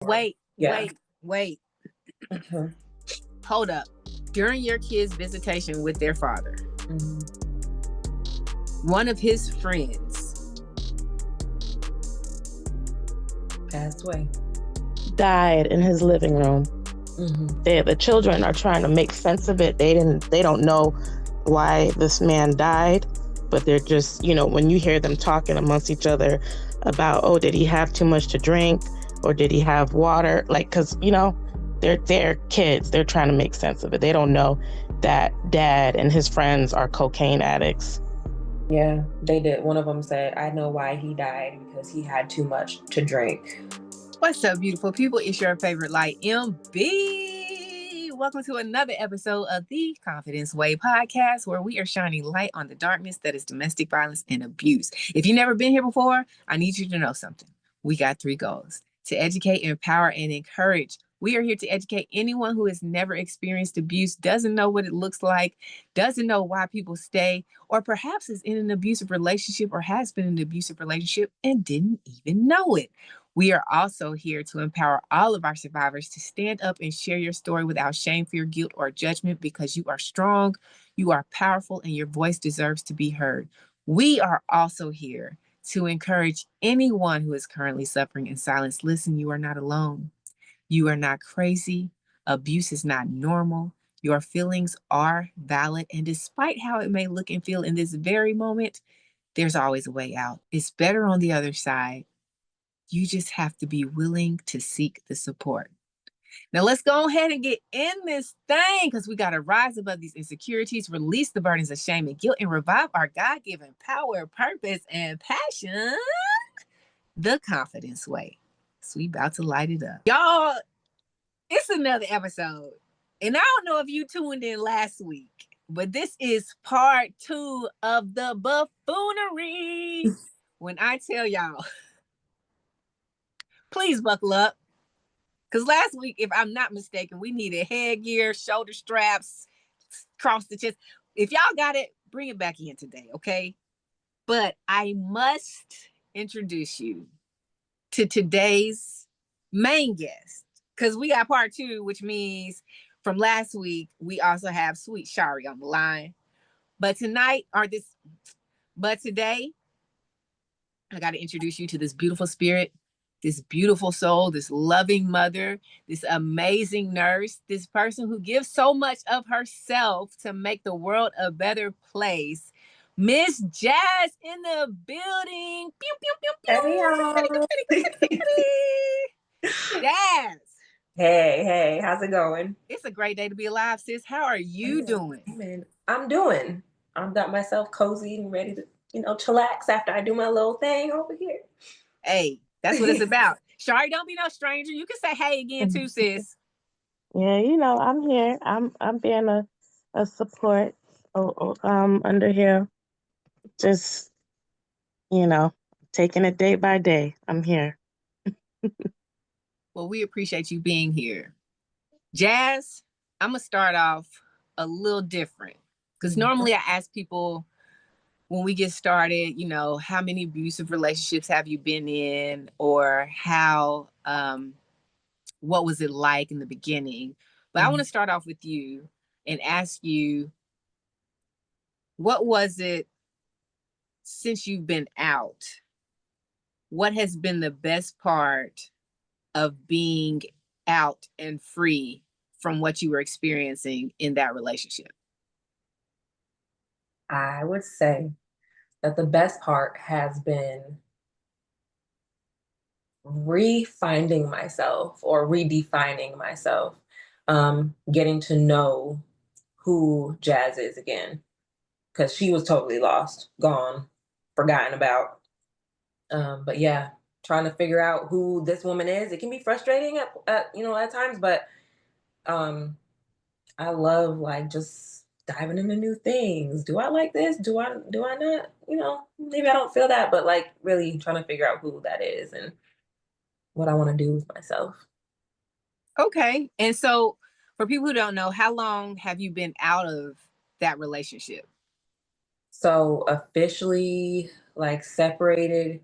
Wait, Yeah. wait. Mhm. Hold up. During your kid's visitation with their father, one of his friends Passed away. died in his living room. The children are trying to make sense of it. They don't know why this man died, but they're just, when you hear them talking amongst each other about, oh, did he have too much to drink, or did he have water? Like, because they're kids. They're trying to make sense of it. They don't know that dad and his friends are cocaine addicts. Yeah, they did. One of them said, I know why he died, because he had too much to drink. What's up, beautiful people? It's your favorite light, MB. Welcome to another episode of the Confidence Way podcast, where we are shining light on the darkness that is domestic violence and abuse. If you've never been here before, I need you to know something. We got 3 goals: to educate, empower, and encourage. We are here to educate anyone who has never experienced abuse, doesn't know what it looks like, doesn't know why people stay, or perhaps is in an abusive relationship or has been in an abusive relationship and didn't even know it. We are also here to empower all of our survivors to stand up and share your story without shame, fear, guilt, or judgment, because you are strong, you are powerful, and your voice deserves to be heard. We are also here to encourage anyone who is currently suffering in silence. Listen, you are not alone. You are not crazy. Abuse is not normal. Your feelings are valid. And despite how it may look and feel in this very moment, there's always a way out. It's better on the other side. You just have to be willing to seek the support. Now let's go ahead and get in this thing, because we got to rise above these insecurities, release the burdens of shame and guilt, and revive our God-given power, purpose, and passion the confidence way. So we about to light it up. Y'all, it's another episode. And I don't know if you tuned in last week, but this is part 2 of the buffoonery. When I tell y'all, please buckle up. Because last week, if I'm not mistaken, we needed headgear, shoulder straps, cross the chest. If y'all got it, bring it back in today, okay? But I must introduce you to today's main guest, because we got part 2, which means from last week, we also have Sweet Shari on the line. But today, I got to introduce you to this beautiful spirit, this beautiful soul, this loving mother, this amazing nurse, this person who gives so much of herself to make the world a better place. Miss Jazz in the building. Pew, pew, pew, pew. Hey, Jazz. hey, how's it going? It's a great day to be alive, sis. How are you doing? I'm doing. I've got myself cozy and ready to, chillax after I do my little thing over here. Hey, that's what it's about. Shari, don't be no stranger. You can say hey again too, sis. Yeah, I'm here. I'm being a support under here. Just, taking it day by day. I'm here. Well, we appreciate you being here. Jazz, I'm going to start off a little different, because normally I ask people when we get started, how many abusive relationships have you been in, or what was it like in the beginning? But I want to start off with you and ask you, what was it since you've been out? What has been the best part of being out and free from what you were experiencing in that relationship? I would say that the best part has been refinding myself or redefining myself, getting to know who Jazz is again, because she was totally lost, gone, forgotten about. But yeah, trying to figure out who this woman is. It can be frustrating at times, but I love just diving into new things. Do I like this? Do I not? Maybe I don't feel that, but really trying to figure out who that is and what I want to do with myself. Okay. And so for people who don't know, how long have you been out of that relationship? So officially separated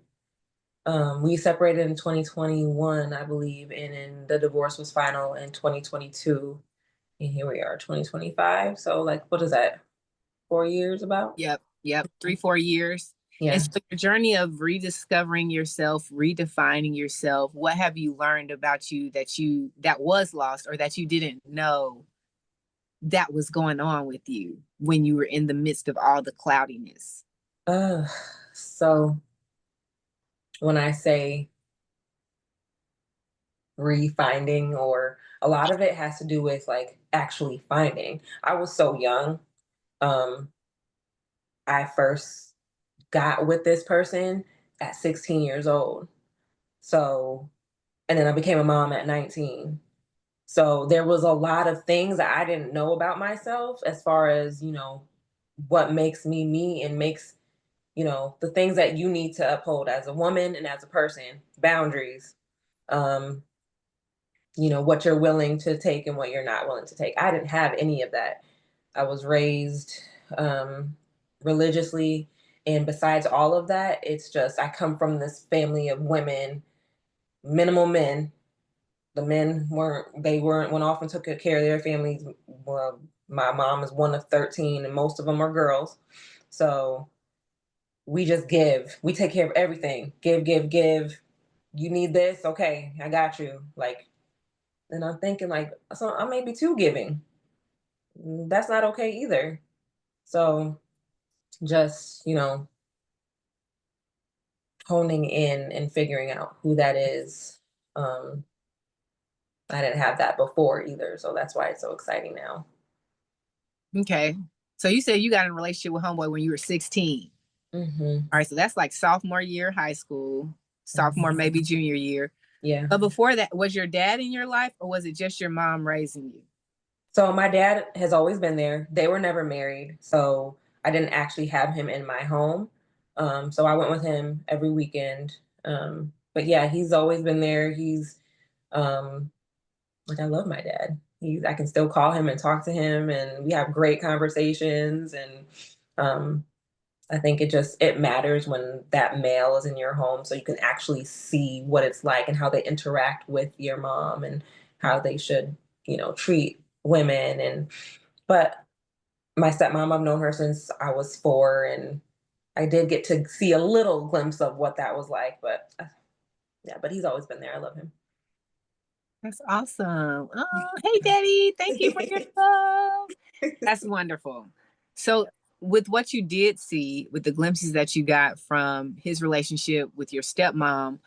We separated in 2021, I believe, and then the divorce was final in 2022. And here we are, 2025. So, like, what is that? 4 years about? Yep. 3-4 years. Yeah. And so your journey of rediscovering yourself, redefining yourself, what have you learned about you that was lost or that you didn't know that was going on with you when you were in the midst of all the cloudiness? So when I say refinding, or a lot of it has to do with like actually finding. I was so young. Um, I first got with this person at 16 years old. So, and then I became a mom at 19. So there was a lot of things that I didn't know about myself as far as, what makes me me and makes, the things that you need to uphold as a woman and as a person, boundaries, um, what you're willing to take and what you're not willing to take. I didn't have any of that. I was raised um, religiously. And besides all of that, it's just I come from this family of women, minimal men. The men went off and took care of their families. Well, my mom is one of 13, and most of them are girls. So we just give. We take care of everything. Give, give, give. You need this? Okay, I got you. Like, and I'm thinking, like, so I may be too giving. That's not okay either. So just, honing in and figuring out who that is. Um, I didn't have that before either. So that's why it's so exciting now. Okay. So you said you got in a relationship with homeboy when you were 16. Mm-hmm. All right. So that's like sophomore year high school, sophomore, maybe junior year. Yeah. But before that, was your dad in your life or was it just your mom raising you? So my dad has always been there. They were never married. So I didn't actually have him in my home. So I went with him every weekend. But yeah, he's always been there. He's like, I love my dad. I can still call him and talk to him, and we have great conversations. And um, I think it matters when that male is in your home, so you can actually see what it's like and how they interact with your mom and how they should, treat women. But my stepmom, I've known her since I was 4, and I did get to see a little glimpse of what that was like. But yeah, but he's always been there. I love him. That's awesome. Oh, hey, Daddy. Thank you for your love. That's wonderful. So, with what you did see, with the glimpses that you got from his relationship with your stepmom,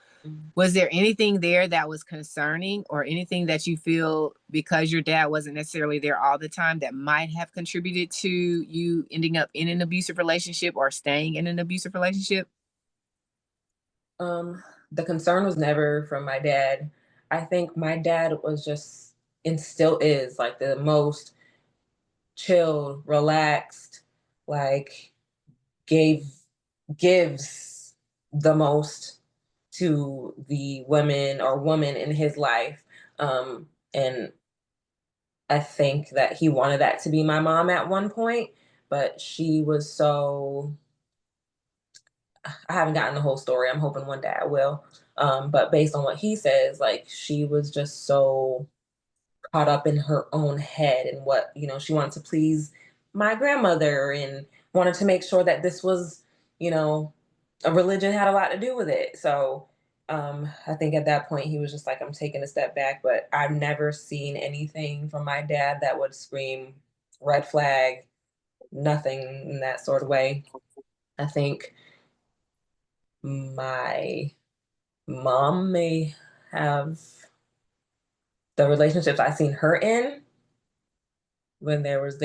was there anything there that was concerning or anything that you feel because your dad wasn't necessarily there all the time that might have contributed to you ending up in an abusive relationship or staying in an abusive relationship? The concern was never from my dad. I think my dad was just, and still is, like the most chilled, relaxed, like gave gives the most to the women or woman in his life. And I think that he wanted that to be my mom at one point, but she was so, I haven't gotten the whole story. I'm hoping one day I will. But based on what he says, like she was just so caught up in her own head and what, she wanted to please my grandmother and wanted to make sure that this was, a religion had a lot to do with it. So I think at that point he was just like, I'm taking a step back, but I've never seen anything from my dad that would scream red flag, nothing in that sort of way. I think my mom may have the relationships I've seen her in when there was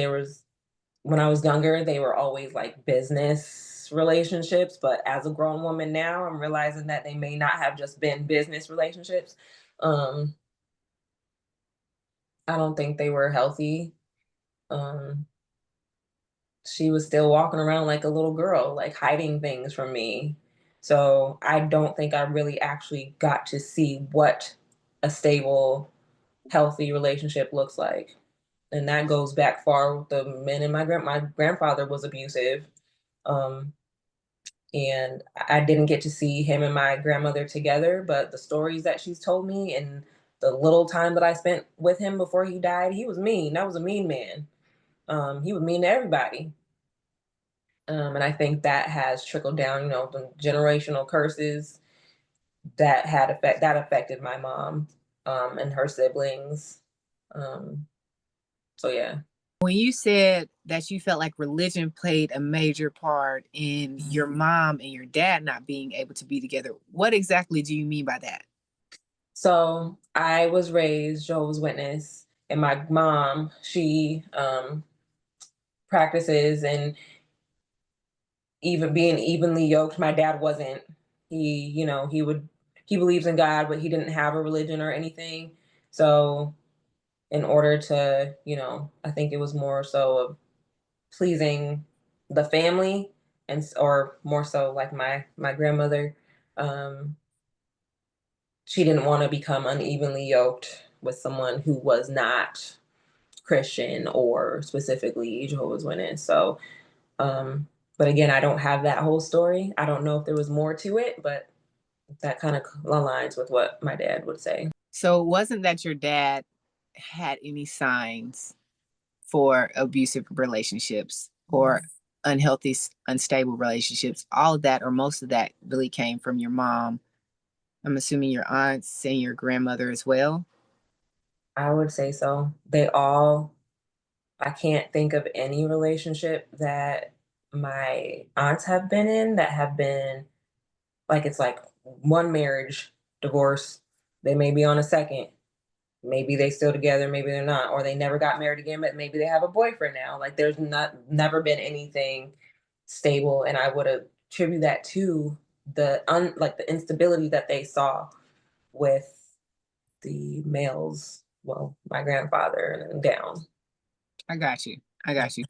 when I was younger, they were always like business relationships. But as a grown woman now, I'm realizing that they may not have just been business relationships. Um, I don't think they were healthy. Um, she was still walking around like a little girl, like hiding things from me. So I don't think I really actually got to see what a stable, healthy relationship looks like. And that goes back far with the men, and my grandfather was abusive. Um, And I didn't get to see him and my grandmother together, but the stories that she's told me and the little time that I spent with him before he died, he was mean. That was a mean man. He was mean to everybody. And I think that has trickled down, you know, the generational curses that affected my mom, and her siblings. So yeah. When you said that you felt like religion played a major part in your mom and your dad not being able to be together, what exactly do you mean by that? So I was raised Jehovah's Witness, and my mom, she practices and even being evenly yoked. My dad wasn't. He, you know, he believes in God, but he didn't have a religion or anything. So in order to, you know, I think it was more so of pleasing the family, and or more so like my grandmother, um she didn't want to become unevenly yoked with someone who was not Christian or specifically Jehovah's Witness. So but again, I don't have that whole story. I don't know if there was more to it, but that kind of aligns with what my dad would say. So it wasn't that your dad had any signs for abusive relationships or unhealthy, unstable relationships. All of that, or most of that, really came from your mom. I'm assuming your aunts and your grandmother as well. I would say so. They all, I can't think of any relationship that my aunts have been in that have been like, it's like one marriage, divorce. They may be on a second. Maybe they still together, maybe they're not, or they never got married again, but maybe they have a boyfriend now. Like there's never been anything stable, and I would attribute that to the instability that they saw with the males. Well, my grandfather and down. I got you. I got you.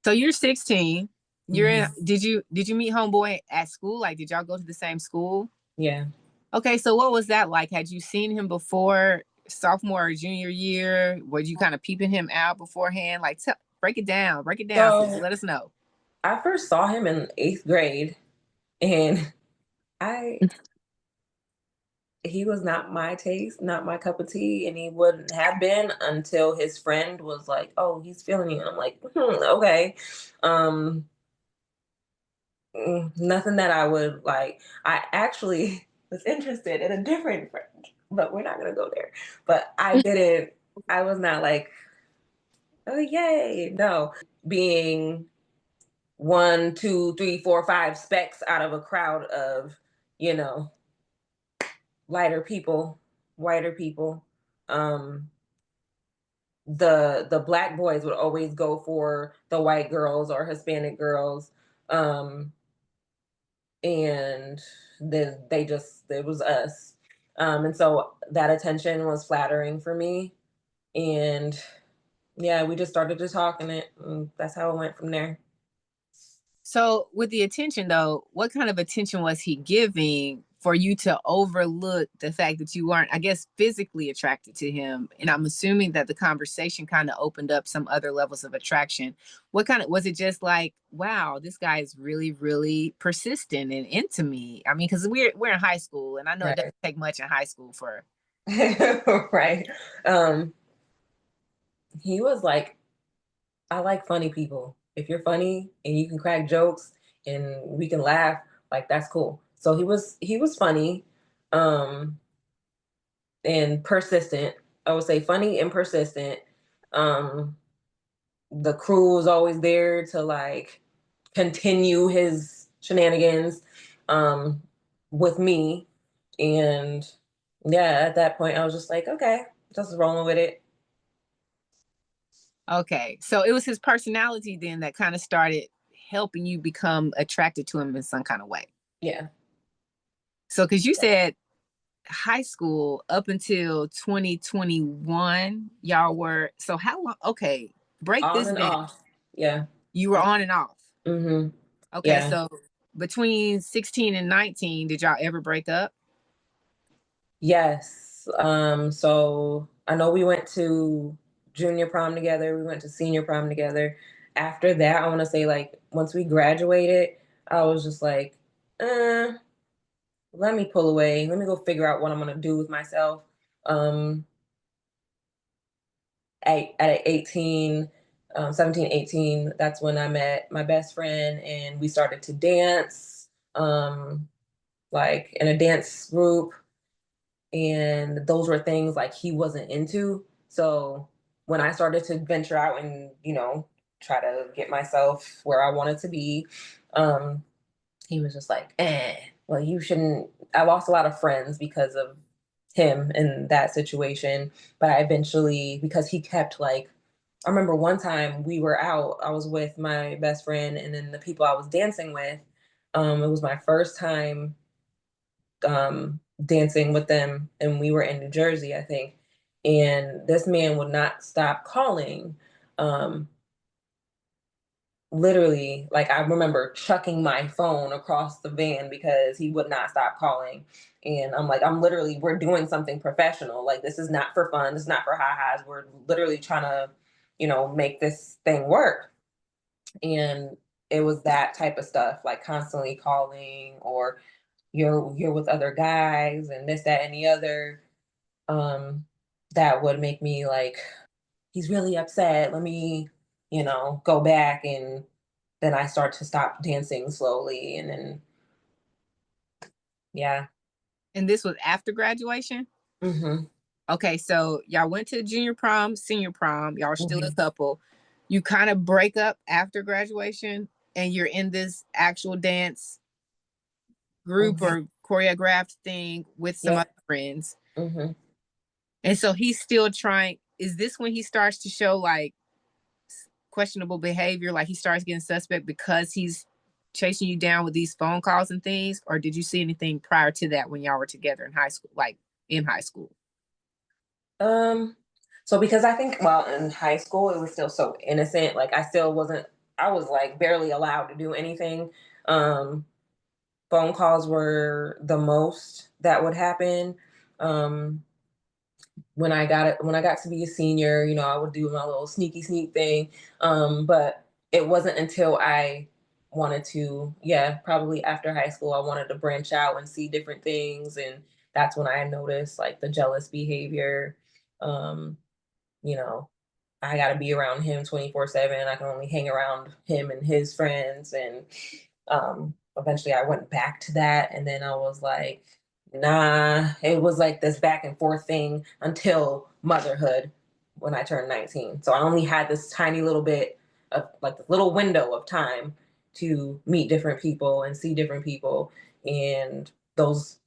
So you're 16. You're in. Did you meet homeboy at school? Like, did y'all go to the same school? Yeah. Okay, so what was that like? Had you seen him before sophomore or junior year? Were you kind of peeping him out beforehand? Like, break it down. Break it down. So Sis. Let us know. I first saw him in 8th grade, and I he was not my taste, not my cup of tea, and he wouldn't have been until his friend was like, "Oh, he's feeling you," and I'm like, "Okay." Um, Nothing that I would like. I actually was interested in a different friend, but we're not gonna go there. But I didn't. I was not like, "Oh, yay!" No, being one, two, three, four, five specks out of a crowd of, you know, lighter people, whiter people. Um, the black boys would always go for the white girls or Hispanic girls, and then it was us, and so that attention was flattering for me, and yeah, we just started to talk, and that's how it went from there. So with the attention though, what kind of attention was he giving for you to overlook the fact that you weren't, I guess, physically attracted to him? And I'm assuming that the conversation kind of opened up some other levels of attraction. What kind of, was it just like, wow, this guy is really, really persistent and into me? I mean, because we're in high school, and I know it doesn't take much in high school for Right. He was like, I like funny people. If you're funny and you can crack jokes and we can laugh, like that's cool. So he was funny, um, and persistent. I would say funny and persistent. Um, the crew was always there to like continue his shenanigans, um, with me. And yeah, at that point I was just like, okay, just rolling with it. okay. So it was his personality then that kind of started helping you become attracted to him in some kind of way. Yeah. So, because you said high school up until 2021, y'all were, so how long? Okay, break On this and down. off. Yeah. You were on and off. Mm-hmm. Okay, Yeah. so between 16 and 19, did y'all ever break up? Yes. So I know we went to junior prom together, we went to senior prom together. After that, I want to say like once we graduated, I was just like, let me pull away. Let me go figure out what I'm gonna do with myself. At 18, 17, 18, that's when I met my best friend and we started to dance, like in a dance group. And those were things like he wasn't into. So when I started to venture out and, try to get myself where I wanted to be, um, he was just like, well, you shouldn't. I lost a lot of friends because of him in that situation. But I eventually, because he kept like, I remember one time we were out, I was with my best friend and then the people I was dancing with. It was my first time dancing with them, and we were in New Jersey, I think. And this man would not stop calling. Um, Literally, like I remember chucking my phone across the van because he would not stop calling. And I'm like, we're doing something professional. Like this is not for fun. This is not for ha-has. We're literally trying to, make this thing work. And it was that type of stuff, like constantly calling or you're with other guys and this, that, and the other. That would make me like, he's really upset. Let me, go back, and then I start to stop dancing slowly and then yeah. And this was after graduation? Mhm. Okay, so y'all went to junior prom, senior prom, y'all are still a Mhm. couple. You kind of break up after graduation and you're in this actual dance group Mhm. or choreographed thing with some other Yep. friends. Mhm. And so he's still trying. Is this when he starts to show like questionable behavior? Like he starts getting suspect because he's chasing you down with these phone calls and things? Or did you see anything prior to that when y'all were together in high school, like in high school? Um so because I think, well, in high school it was still so innocent, like I was like barely allowed to do anything. Um Phone calls were the most that would happen. Um when I got to be a senior, I would do my little sneaky sneak thing. But it wasn't until I wanted to, yeah, probably after high school, I wanted to branch out and see different things. And that's when I noticed like the jealous behavior. Um, you know, I got to be around him 24/7. I can only hang around him and his friends. And eventually I went back to that. And then I was like, nah, it was like this back and forth thing until motherhood when I turned 19. So I only had this tiny little bit of like this little window of time to meet different people and see different people. And those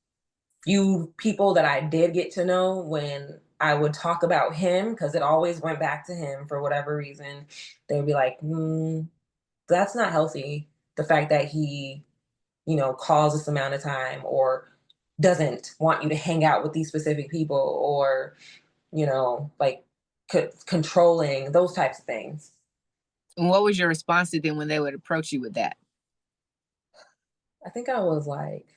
few people that I did get to know, when I would talk about him, because it always went back to him for whatever reason, they would be like, that's not healthy. The fact that he, calls this amount of time or doesn't want you to hang out with these specific people or, like controlling those types of things. And what was your response to them when they would approach you with that? I think I was like,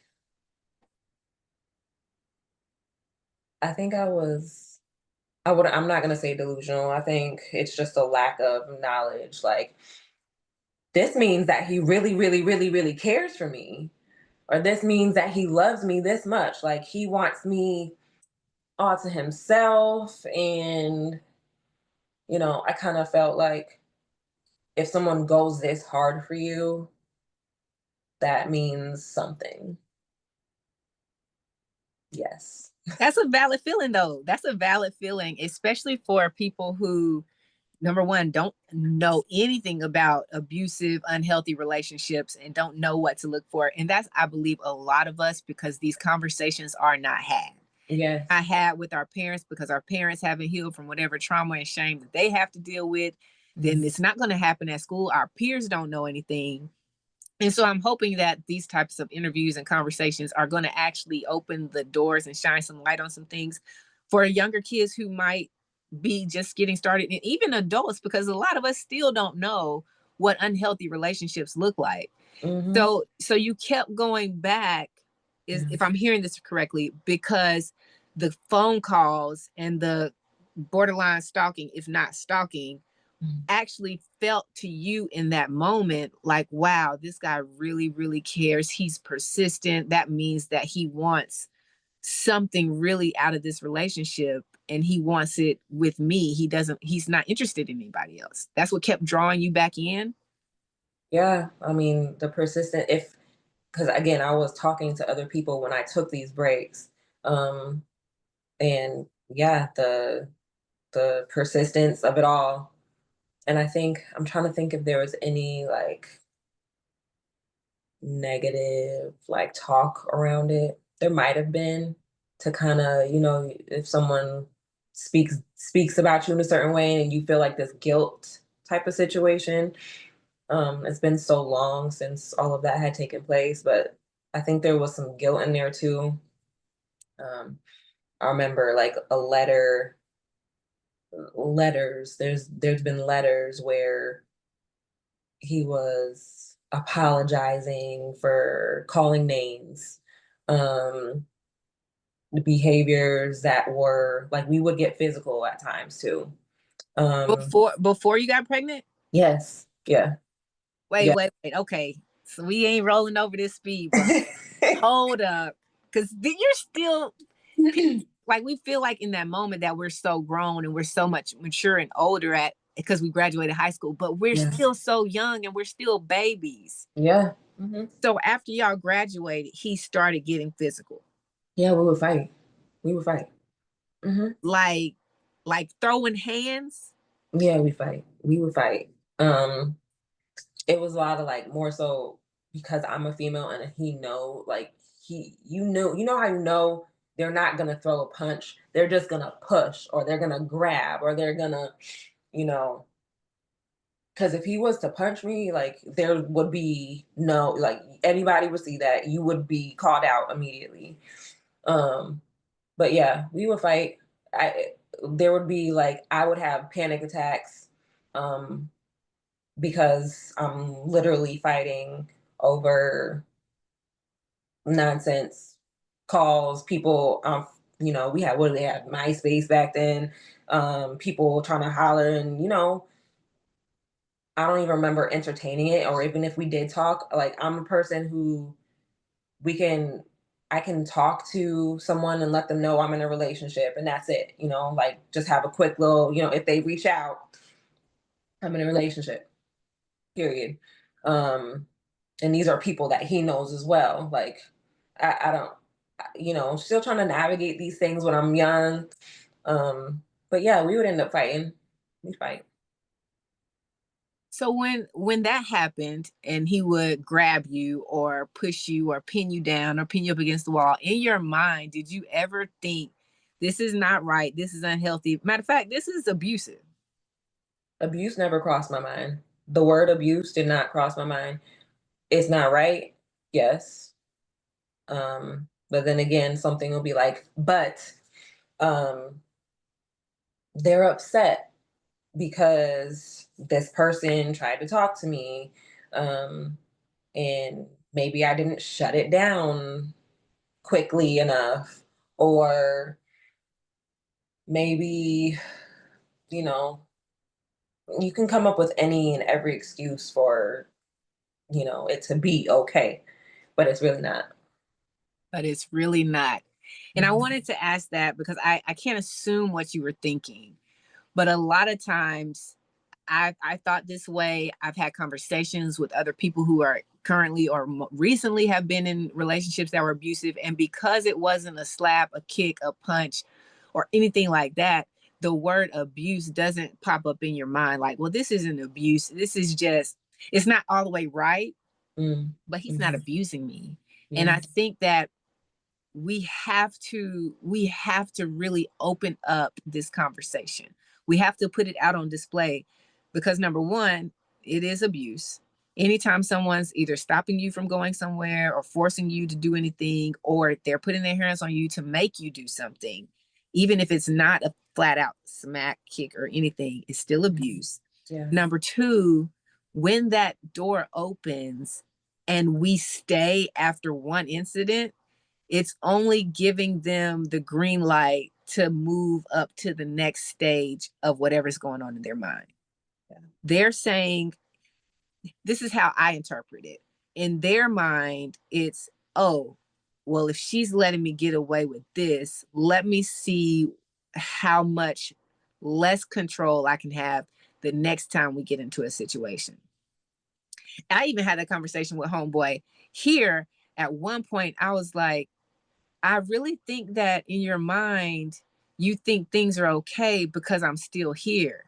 I think I was I'm not gonna say delusional. I think it's just a lack of knowledge. Like this means that he really, really, really, really cares for me. Or this means that he loves me this much. Like he wants me all to himself. And, I kind of felt like if someone goes this hard for you, that means something. Yes. That's a valid feeling, though. That's a valid feeling, especially for people who, number one, don't know anything about abusive, unhealthy relationships and don't know what to look for. And that's, I believe, a lot of us because these conversations are not had. Yes. I had with our parents because our parents haven't healed from whatever trauma and shame that they have to deal with. Then it's not going to happen at school. Our peers don't know anything. And so I'm hoping that these types of interviews and conversations are going to actually open the doors and shine some light on some things for younger kids who might be just getting started, and even adults, because a lot of us still don't know what unhealthy relationships look like. Mm-hmm. So you kept going back, is if I'm hearing this correctly, because the phone calls and the borderline stalking, if not stalking, actually felt to you in that moment, like, wow, this guy really, really cares. He's persistent. That means that he wants something really out of this relationship and he wants it with me. He's not interested in anybody else. That's what kept drawing you back in. Yeah. I mean, the persistent, because again, I was talking to other people when I took these breaks. Um, and yeah, the persistence of it all. And I think I'm trying to think if there was any like negative like talk around it. There might have been, to kind of, if someone speaks about you in a certain way and you feel like this guilt type of situation. It's been so long since all of that had taken place, but I think there was some guilt in there too. I remember like letters. There's been letters where he was apologizing for calling names, um, the behaviors that were like, we would get physical at times too. Before you got pregnant? Yes. Yeah. Yeah. Wait. Okay. So we ain't rolling over this speed, but hold up. Because you're still, like, we feel like in that moment that we're so grown and we're so much mature and older because we graduated high school, but we're still so young and we're still babies. Yeah. So after y'all graduated, he started getting physical. Yeah, we would fight. Like throwing hands. Yeah, we would fight. It was a lot of like, more so because I'm a female and he know, like, you know how they're not gonna throw a punch, they're just gonna push or they're gonna grab or they're gonna, you know, because if he was to punch me, like, there would be no, like, anybody would see that, you would be called out immediately. But yeah, we would fight. There would be like, I would have panic attacks, because I'm literally fighting over nonsense calls. People, we had, what did they have, MySpace back then? People trying to holler, and I don't even remember entertaining it, or even if we did talk. Like, I'm a person who we can I can talk to someone and let them know I'm in a relationship, and that's it. Like, just have a quick little, if they reach out, I'm in a relationship. Period. And these are people that he knows as well. Like, I don't, still trying to navigate these things when I'm young. But yeah, we would end up fighting. We fight. So when that happened and he would grab you or push you or pin you down or pin you up against the wall, in your mind, did you ever think, this is not right, this is unhealthy? Matter of fact, this is abusive. Abuse never crossed my mind. The word abuse did not cross my mind. It's not right. Yes. But then again, something will be like, but um, they're upset because this person tried to talk to me, and maybe I didn't shut it down quickly enough, or maybe, you know, you can come up with any and every excuse for, it to be okay, but it's really not. But it's really not. And I wanted to ask that because I can't assume what you were thinking, but a lot of times I thought this way. I've had conversations with other people who are currently or recently have been in relationships that were abusive. And because it wasn't a slap, a kick, a punch, or anything like that, the word abuse doesn't pop up in your mind like, well, this isn't abuse. This is just, it's not all the way right, but he's not abusing me. And I think that we have to really open up this conversation. We have to put it out on display because, number one, it is abuse. Anytime someone's either stopping you from going somewhere or forcing you to do anything, or they're putting their hands on you to make you do something, even if it's not a flat out smack, kick, or anything, it's still abuse. Yeah. Number two, when that door opens and we stay after one incident, it's only giving them the green light to move up to the next stage of whatever's going on in their mind. They're saying, this is how I interpret it. In their mind, it's, oh, well, if she's letting me get away with this, let me see how much less control I can have the next time we get into a situation. I even had a conversation with homeboy here. At one point, I was like, I really think that in your mind, you think things are okay because I'm still here.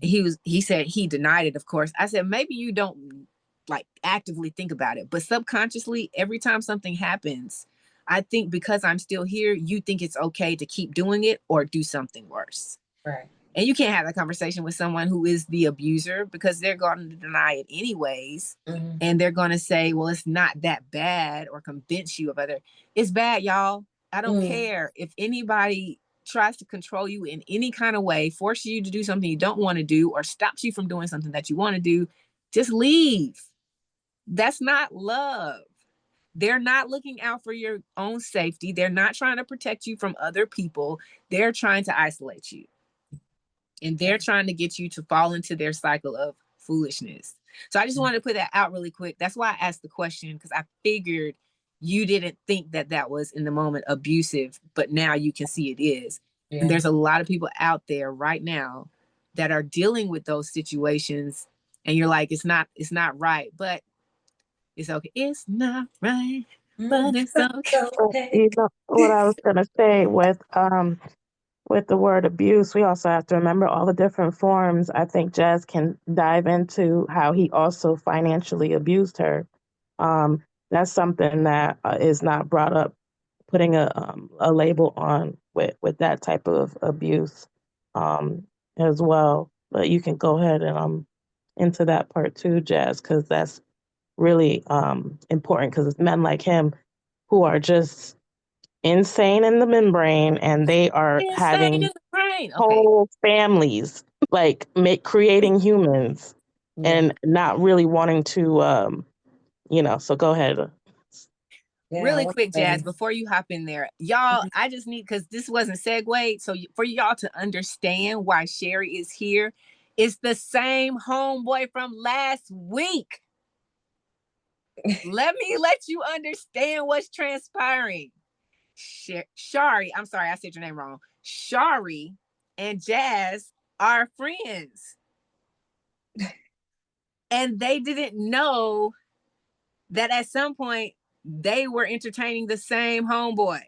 He said he denied it, of course. I said, maybe you don't like actively think about it, but subconsciously, every time something happens, I think because I'm still here, you think it's okay to keep doing it or do something worse. Right. And you can't have that conversation with someone who is the abuser because they're going to deny it anyways. And they're going to say, well, it's not that bad, or convince you of other. It's bad, y'all. I don't care if anybody tries to control you in any kind of way, forces you to do something you don't want to do, or stops you from doing something that you want to do. Just leave. That's not love. They're not looking out for your own safety. They're not trying to protect you from other people. They're trying to isolate you. And they're trying to get you to fall into their cycle of foolishness. So I just wanted to put that out really quick. That's why I asked the question, because I figured you didn't think that that was in the moment abusive, but now you can see it is. Yeah. And there's a lot of people out there right now that are dealing with those situations, and you're like, it's not right, but it's okay. It's not right, but it's okay. You know what I was gonna say with the word abuse, we also have to remember all the different forms. I think Jazz can dive into how he also financially abused her. That's something that is not brought up, putting a label on with that type of abuse as well. But you can go ahead and into that part too, Jazz, because that's really important, because it's men like him who are just insane in the membrane, and they are having whole families, like creating humans, and not really wanting to so go ahead. Really quick, Jazz, before you hop in there, y'all, I just need, because this wasn't segued, so for y'all to understand why Sherry is here, it's the same homeboy from last week. Let you understand what's transpiring. Shari, I'm sorry, I said your name wrong. Shari and Jazz are friends. And they didn't know that at some point they were entertaining the same homeboy,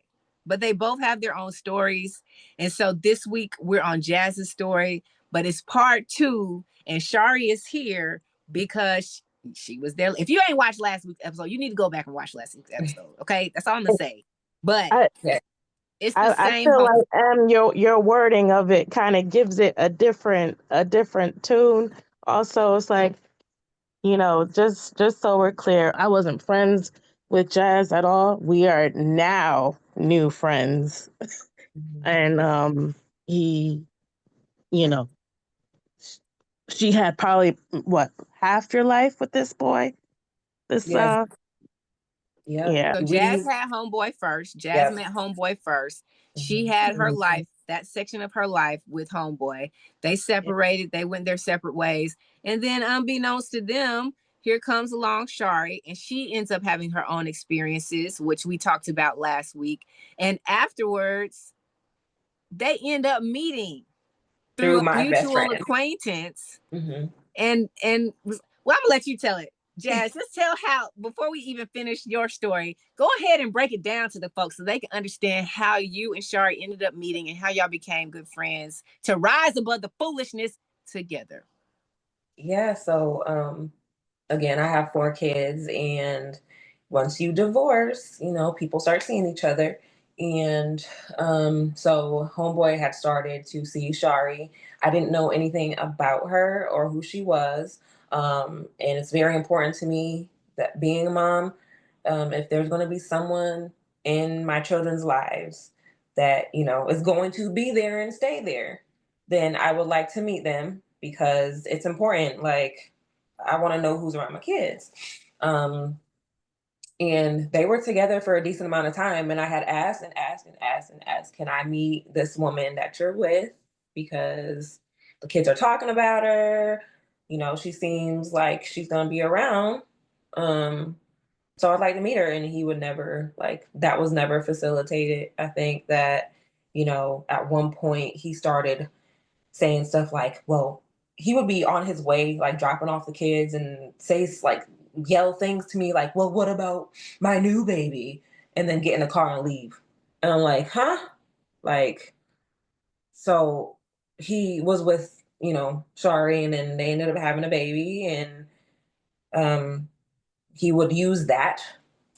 but they both have their own stories. And so this week we're on Jazz's story, but it's part 2, and Shari is here because she was there. If you ain't watched last week's episode, you need to go back and watch last week's episode. Okay, that's all I'm gonna say. But it's the same. I feel like your wording of it kind of gives it a different tune. Also, it's like, just so we're clear, I wasn't friends with Jazz at all. We are now new friends. And he, she had probably half your life with this boy. Yeah. So Jazz had homeboy first. Jazz met homeboy first. She had her life, that section of her life, with homeboy. They separated. They went their separate ways. And then unbeknownst to them, here comes along Shari, and she ends up having her own experiences, which we talked about last week. And afterwards, they end up meeting through a mutual acquaintance. And well, I'm gonna let you tell it. Jazz, let's tell how, before we even finish your story, go ahead and break it down to the folks so they can understand how you and Shari ended up meeting and how y'all became good friends to rise above the foolishness together. Yeah, so again, I have 4 kids, and once you divorce, people start seeing each other. And so homeboy had started to see Shari. I didn't know anything about her or who she was. And it's very important to me that, being a mom, if there's going to be someone in my children's lives that, is going to be there and stay there, then I would like to meet them, because it's important. Like, I want to know who's around my kids. And they were together for a decent amount of time. And I had asked, can I meet this woman that you're with? Because the kids are talking about her. she seems like she's gonna be around. So I'd like to meet her. And he would never, like, that was never facilitated. I think that, at one point he started saying stuff like, well, he would be on his way, like dropping off the kids and say, like, yell things to me like, well, what about my new baby? And then get in the car and leave. And I'm like, huh? Like, so he was with, Shari, and then they ended up having a baby. And um, he would use that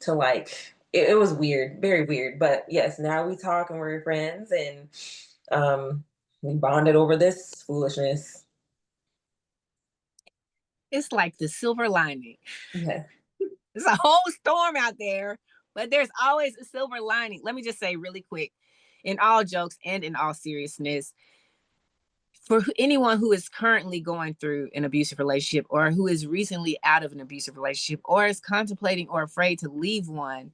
to, like, it was weird, very weird. But yes, now we talk and we're friends, and we bonded over this foolishness. It's like the silver lining. Yeah. There's a whole storm out there, but there's always a silver lining. Let me just say really quick, in all jokes and in all seriousness, for anyone who is currently going through an abusive relationship, or who is recently out of an abusive relationship, or is contemplating or afraid to leave one,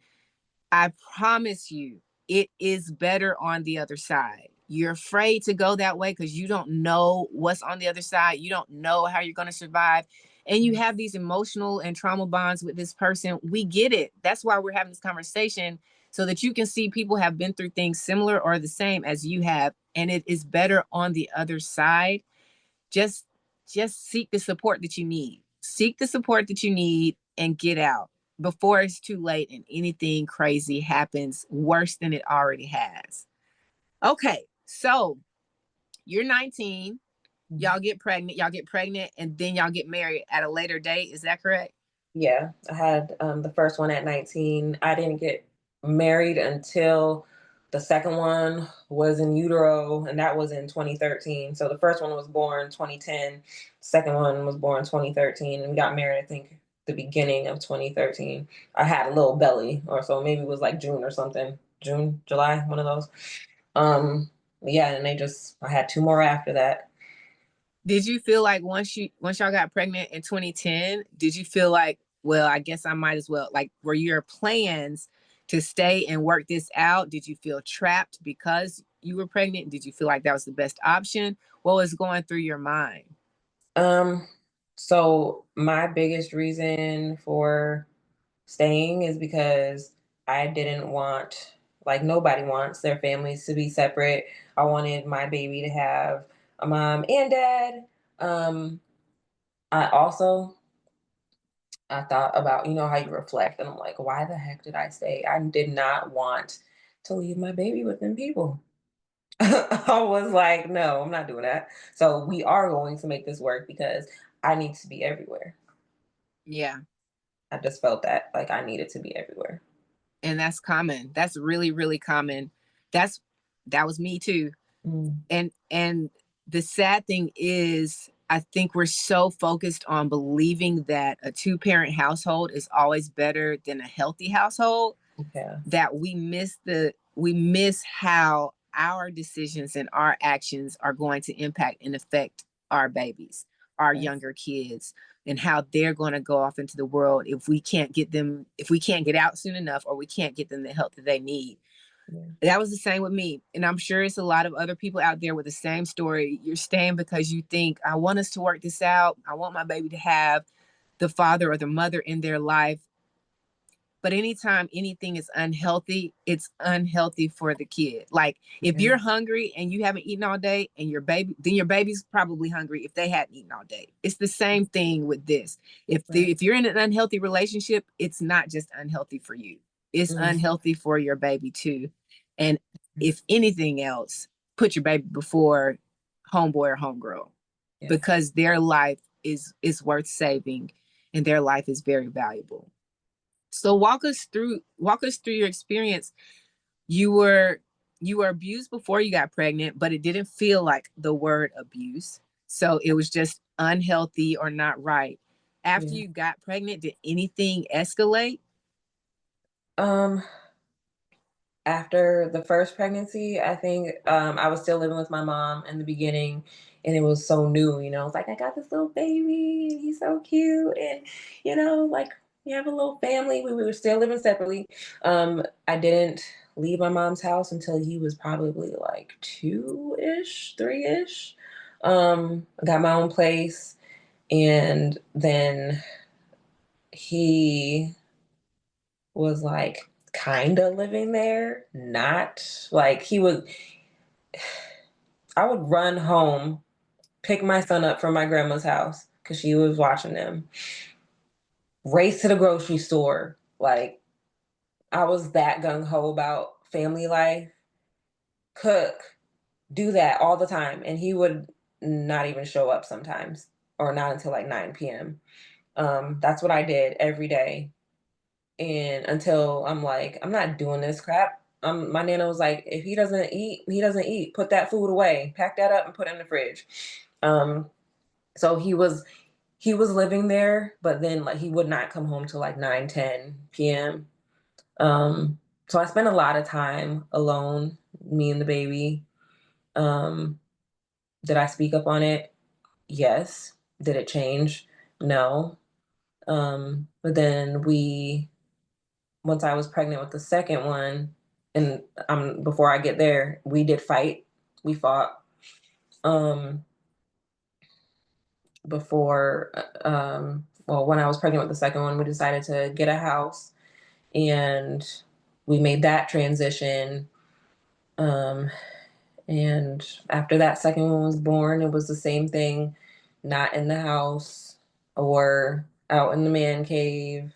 I promise you, it is better on the other side. You're afraid to go that way because you don't know what's on the other side. You don't know how you're going to survive. And you have these emotional and trauma bonds with this person. We get it. That's why we're having this conversation, so that you can see people have been through things similar or the same as you have. And it is better on the other side. Just seek the support that you need. Seek the support that you need and get out before it's too late and anything crazy happens worse than it already has. Okay, so you're 19, y'all get pregnant, and then y'all get married at a later date. Is that correct? Yeah, I had the first one at 19. I didn't get married until the second one was in utero, and that was in 2013. So the first one was born 2010, second one was born 2013, and we got married, I think, the beginning of 2013. I had a little belly, or so maybe it was like June or something. June, July, one of those. Yeah, and I had two more after that. Did you feel like once y'all got pregnant in 2010, did you feel like, well, I guess I might as well, like, were your plans to stay and work this out? Did you feel trapped because you were pregnant? Did you feel like that was the best option? What was going through your mind? So my biggest reason for staying is because I didn't want, like nobody wants their families to be separate. I wanted my baby to have a mom and dad. Um, I thought about, how you reflect, and I'm like, why the heck did I stay? I did not want to leave my baby with them people. I was like, no, I'm not doing that. So we are going to make this work because I need to be everywhere. Yeah. I just felt that, like, I needed to be everywhere. And that's common. That's really, really common. That was me too. And the sad thing is, I think we're so focused on believing that a two-parent household is always better than a healthy household, that we miss how our decisions and our actions are going to impact and affect our babies, our younger kids, and how they're going to go off into the world if we can't get out soon enough, or we can't get them the help that they need. Yeah. That was the same with me. And I'm sure it's a lot of other people out there with the same story. You're staying because you think, I want us to work this out. I want my baby to have the father or the mother in their life. But anytime anything is unhealthy, it's unhealthy for the kid. Like, if you're hungry and you haven't eaten all day, and your baby's probably hungry if they hadn't eaten all day. It's the same thing with this. If you're in an unhealthy relationship, it's not just unhealthy for you. It's unhealthy for your baby too. And if anything else, put your baby before homeboy or homegirl, because their life is worth saving, and their life is very valuable. So walk us through your experience. You were abused before you got pregnant, but it didn't feel like the word abuse. So it was just unhealthy or not right. After you got pregnant, did anything escalate? After the first pregnancy, I think I was still living with my mom in the beginning, and it was so new, It's like, I got this little baby, and he's so cute, and like, we have a little family. We were still living separately. I didn't leave my mom's house until he was probably like 2-ish, 3-ish. I got my own place, And then he was like kind of living there, not like I would run home, pick my son up from my grandma's house because she was watching them, race to the grocery store. Like, I was that gung ho about family life, cook, do that all the time. And he would not even show up sometimes, or not until like 9 p.m. That's what I did every day. And until I'm like, I'm not doing this crap. My nana was like, if he doesn't eat, he doesn't eat. Put that food away, pack that up and put it in the fridge. So he was living there, but then like he would not come home till like 9, 10 p.m. So I spent a lot of time alone, me and the baby. Did I speak up on it? Yes. Did it change? No. But then once I was pregnant with the second one, and before I get there, we did fight. We fought. Before, well, when I was pregnant with the second one, we decided to get a house, and we made that transition. And after that second one was born, it was the same thing, not in the house or out in the man cave.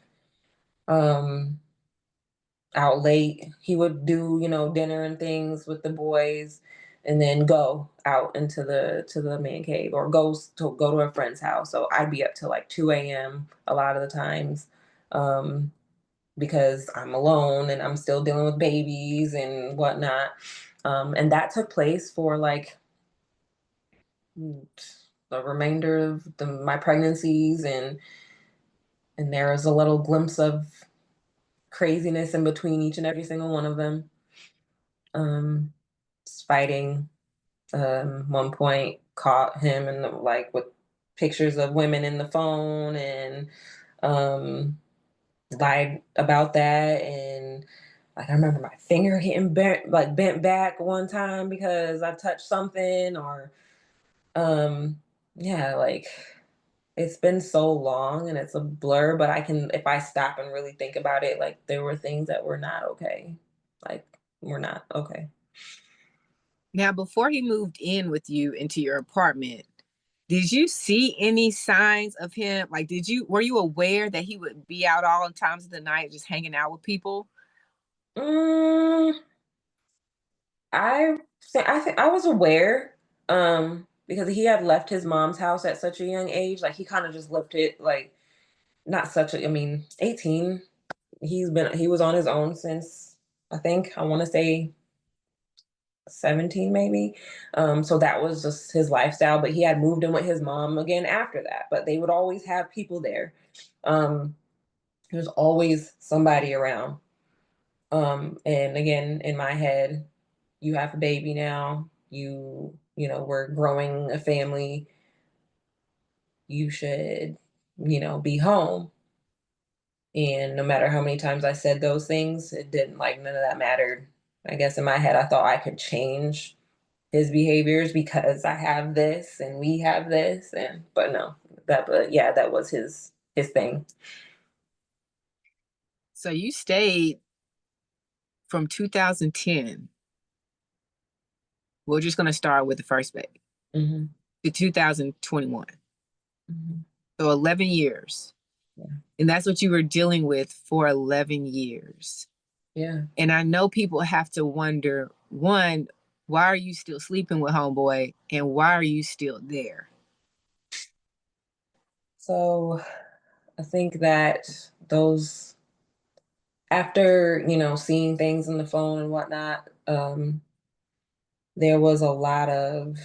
Out late. He would do, dinner and things with the boys, and then go out into the man cave, or go to a friend's house. So I'd be up till like 2 a.m. a lot of the times, because I'm alone and I'm still dealing with babies and whatnot. And that took place for like the remainder of my pregnancies, and there was a little glimpse of craziness in between each and every single one of them. Fighting. One point caught him in like with pictures of women in the phone, and lied about that. And like, I remember my finger getting bent back one time because I touched something, or yeah, like, it's been so long and it's a blur, but if I stop and really think about it, like, there were things that were not okay. Like, we're not okay. Now, before he moved in with you into your apartment, did you see any signs of him? Like, were you aware that he would be out all times of the night just hanging out with people? Mm, I was aware, because he had left his mom's house at such a young age. Like, he kind of just left it, like, not such a, I mean, 18. He was on his own since, I want to say 17 maybe. So that was just his lifestyle, but he had moved in with his mom again after that. But they would always have people there. Um, there's always somebody around. And again, in my head, you have a baby now, we're growing a family, you should, be home. And no matter how many times I said those things, it didn't, like, none of that mattered. I guess in my head, I thought I could change his behaviors because I have this and we have this. But no, but yeah, that was his thing. So you stayed from 2010. We're just going to start with the first baby, to 2021. So 11 years. Yeah. And that's what you were dealing with for 11 years. Yeah. And I know people have to wonder, one, why are you still sleeping with homeboy, and why are you still there? So I think that after, seeing things in the phone and whatnot, there was a lot of,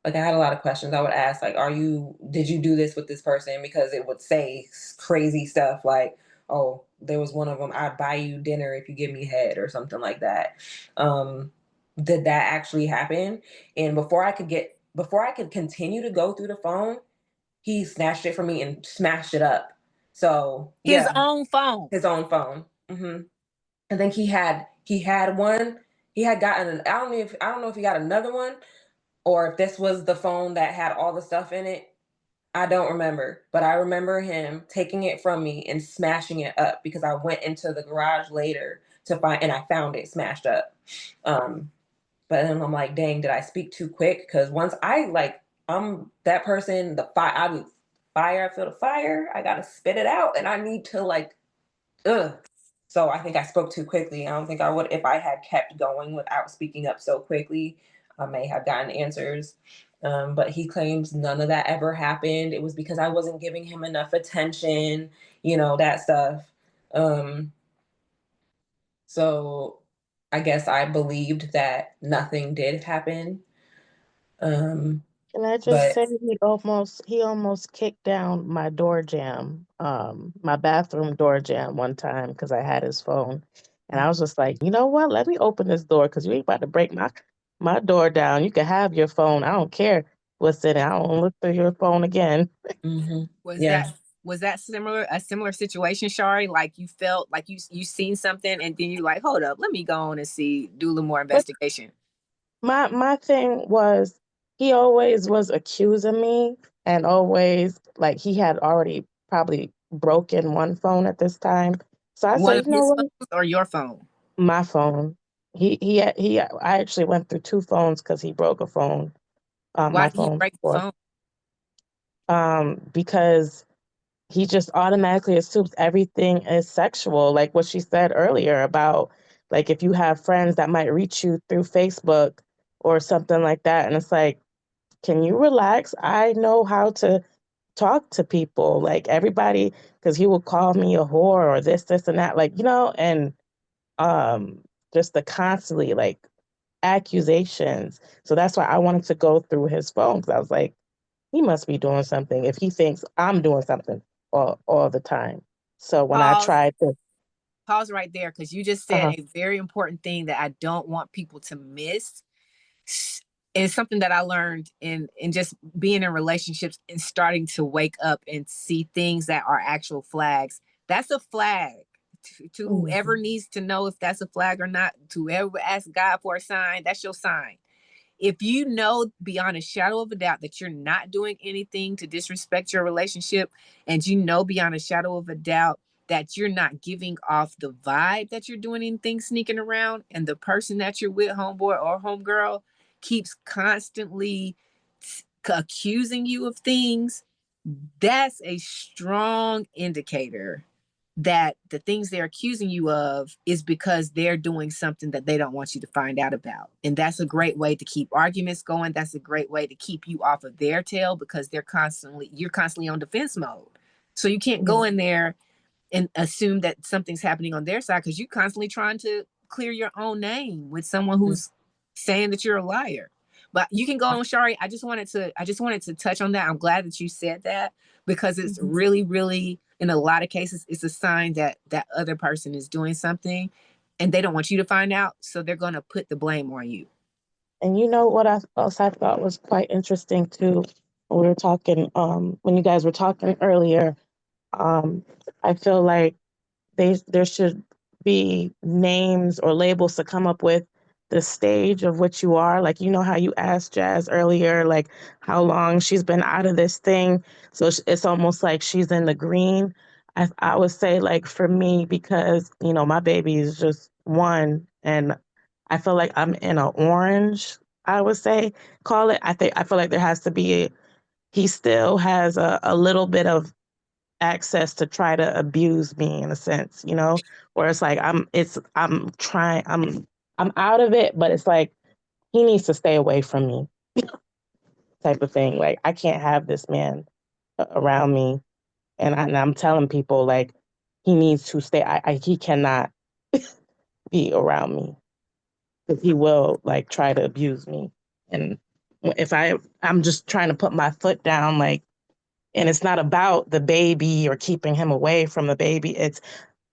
like, I had a lot of questions. I would ask, like, did you do this with this person? Because it would say crazy stuff like, oh, there was one of them, I'd buy you dinner if you give me head, or something like that. Did that actually happen? And before I could continue to go through the phone, he snatched it from me and smashed it up. So yeah. His own phone. His own phone. I think he had one. He had gotten I don't know if he got another one, or if this was the phone that had all the stuff in it. I don't remember, but I remember him taking it from me and smashing it up because I went into the garage later to find, and I found it smashed up. But then I'm like, dang, did I speak too quick? Because once I'm that person, I feel the fire, I gotta spit it out, and I need to ugh. So I think I spoke too quickly. I don't think I would, if I had kept going without speaking up so quickly, I may have gotten answers. But he claims none of that ever happened. It was because I wasn't giving him enough attention, that stuff. So I guess I believed that nothing did happen. Can I just But say he almost kicked down my door jamb, my bathroom door jamb one time because I had his phone. And I was just like, you know what? Let me open this door because you ain't about to break my door down. You can have your phone. I don't care what's in it. I don't look through your phone again. Was yeah. that a similar situation, Shari? Like you felt like you seen something and then you like, hold up, let me go on and do a little more But investigation. my thing was he always was accusing me and always like he had already probably broken one phone at this time. So I One said, of you know his what? phones or your phone? My phone. I actually went through two phones because he broke a phone, Why my did he phone break the before. phone? Because he just automatically assumes everything is sexual, like what she said earlier about like if you have friends that might reach you through Facebook or something like that, and it's like, can you relax? I know how to talk to people, like everybody, because he would call me a whore or this, and that, like, and um, just the constantly like accusations. So that's why I wanted to go through his phone because I was like, he must be doing something if he thinks I'm doing something all the time. So when I Pause. tried to, Pause right there because you just said uh-huh, a very important thing that I don't want people to miss. It's something that I learned in just being in relationships and starting to wake up and see things that are actual flags. That's a flag to whoever mhm, needs to know if that's a flag or not. To whoever asks God for a sign, that's your sign. If you know beyond a shadow of a doubt that you're not doing anything to disrespect your relationship, and you know beyond a shadow of a doubt that you're not giving off the vibe that you're doing anything sneaking around, and the person that you're with, homeboy or homegirl, keeps constantly accusing you of things, that's a strong indicator that the things they're accusing you of is because they're doing something that they don't want you to find out about. And that's a great way to keep arguments going. That's a great way to keep you off of their tail because you're constantly on defense mode. So you can't go in there and assume that something's happening on their side because you're constantly trying to clear your own name with someone who's saying that you're a liar. But you can go on, Shari. I just wanted to touch on that. I'm glad that you said that because it's mhm. really, really, in a lot of cases, it's a sign that that other person is doing something and they don't want you to find out. So they're going to put the blame on you. And you know what I thought was quite interesting too, when we were talking, when you guys were talking earlier, um, I feel like there should be names or labels to come up with the stage of which you are. Like, you know how you asked Jazz earlier, like how long she's been out of this thing. So it's almost like she's in the green. I would say, like, for me, because, my baby is just one and I feel like I'm in a orange, I would say, call it. I feel like there has to be, he still has a little bit of access to try to abuse me in a sense, where it's like I'm out of it, but it's like he needs to stay away from me type of thing. Like I can't have this man around me, and I'm telling people like he needs to stay. He cannot be around me because he will like try to abuse me. And if I'm just trying to put my foot down, like, and it's not about the baby or keeping him away from the baby. It's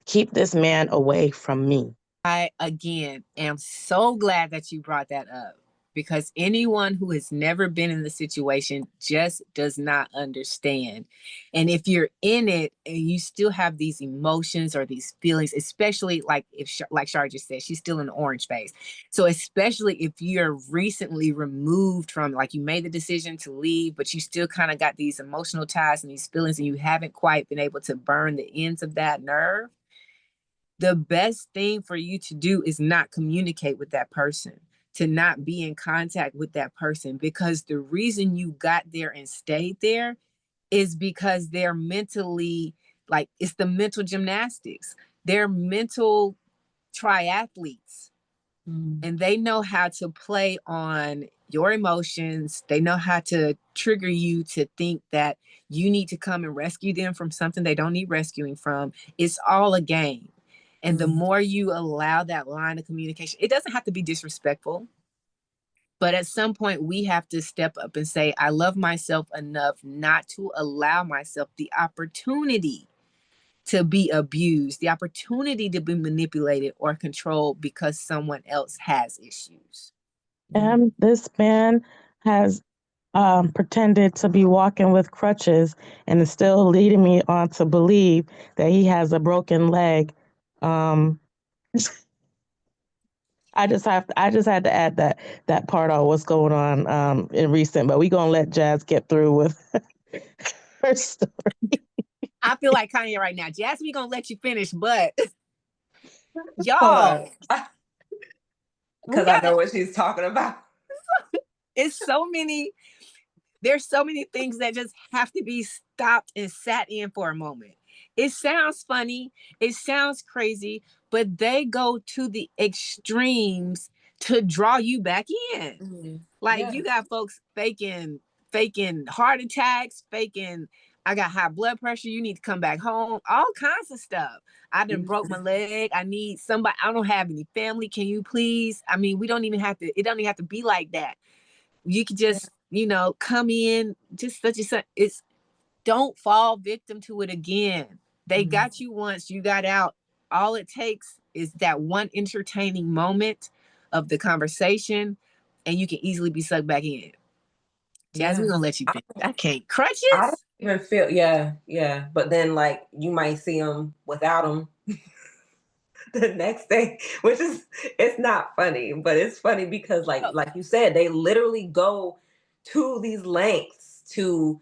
keep this man away from me. I, again, am so glad that you brought that up because anyone who has never been in the situation just does not understand. And if you're in it and you still have these emotions or these feelings, especially like like Shar just said, she's still in the orange phase. So especially if you're recently removed from, like, you made the decision to leave, but you still kind of got these emotional ties and these feelings, and you haven't quite been able to burn the ends of that nerve, the best thing for you to do is not communicate with that person, to not be in contact with that person, because the reason you got there and stayed there is because they're mentally, like, it's the mental gymnastics. They're mental triathletes, and they know how to play on your emotions. They know how to trigger you to think that you need to come and rescue them from something they don't need rescuing from. It's all a game. And the more you allow that line of communication, it doesn't have to be disrespectful, but at some point we have to step up and say, I love myself enough not to allow myself the opportunity to be abused, the opportunity to be manipulated or controlled because someone else has issues. And this man has pretended to be walking with crutches and is still leading me on to believe that he has a broken leg. I just had to add that part on what's going on in recent, but we're gonna let Jazz get through with her story. I feel like Kanye right now. Jazz, we gonna let you finish, but y'all, because I know what she's talking about. There's so many things that just have to be stopped and sat in for a moment. It sounds funny, it sounds crazy, but they go to the extremes to draw you back in. Like, you got folks faking heart attacks, faking, I got high blood pressure, you need to come back home, all kinds of stuff. I done broke my leg, I need somebody, I don't have any family, can you please? I mean, it don't even have to be like that. You could just, come in, just such and such. It's, don't fall victim to it again. They got you once, you got out. All it takes is that one entertaining moment of the conversation, and you can easily be sucked back in. Jazz, we're gonna let you finish. I can't. Crutches? I don't even feel, yeah. But then, like, you might see them without them the next day, which is, it's not funny, but it's funny because, like you said, they literally go to these lengths to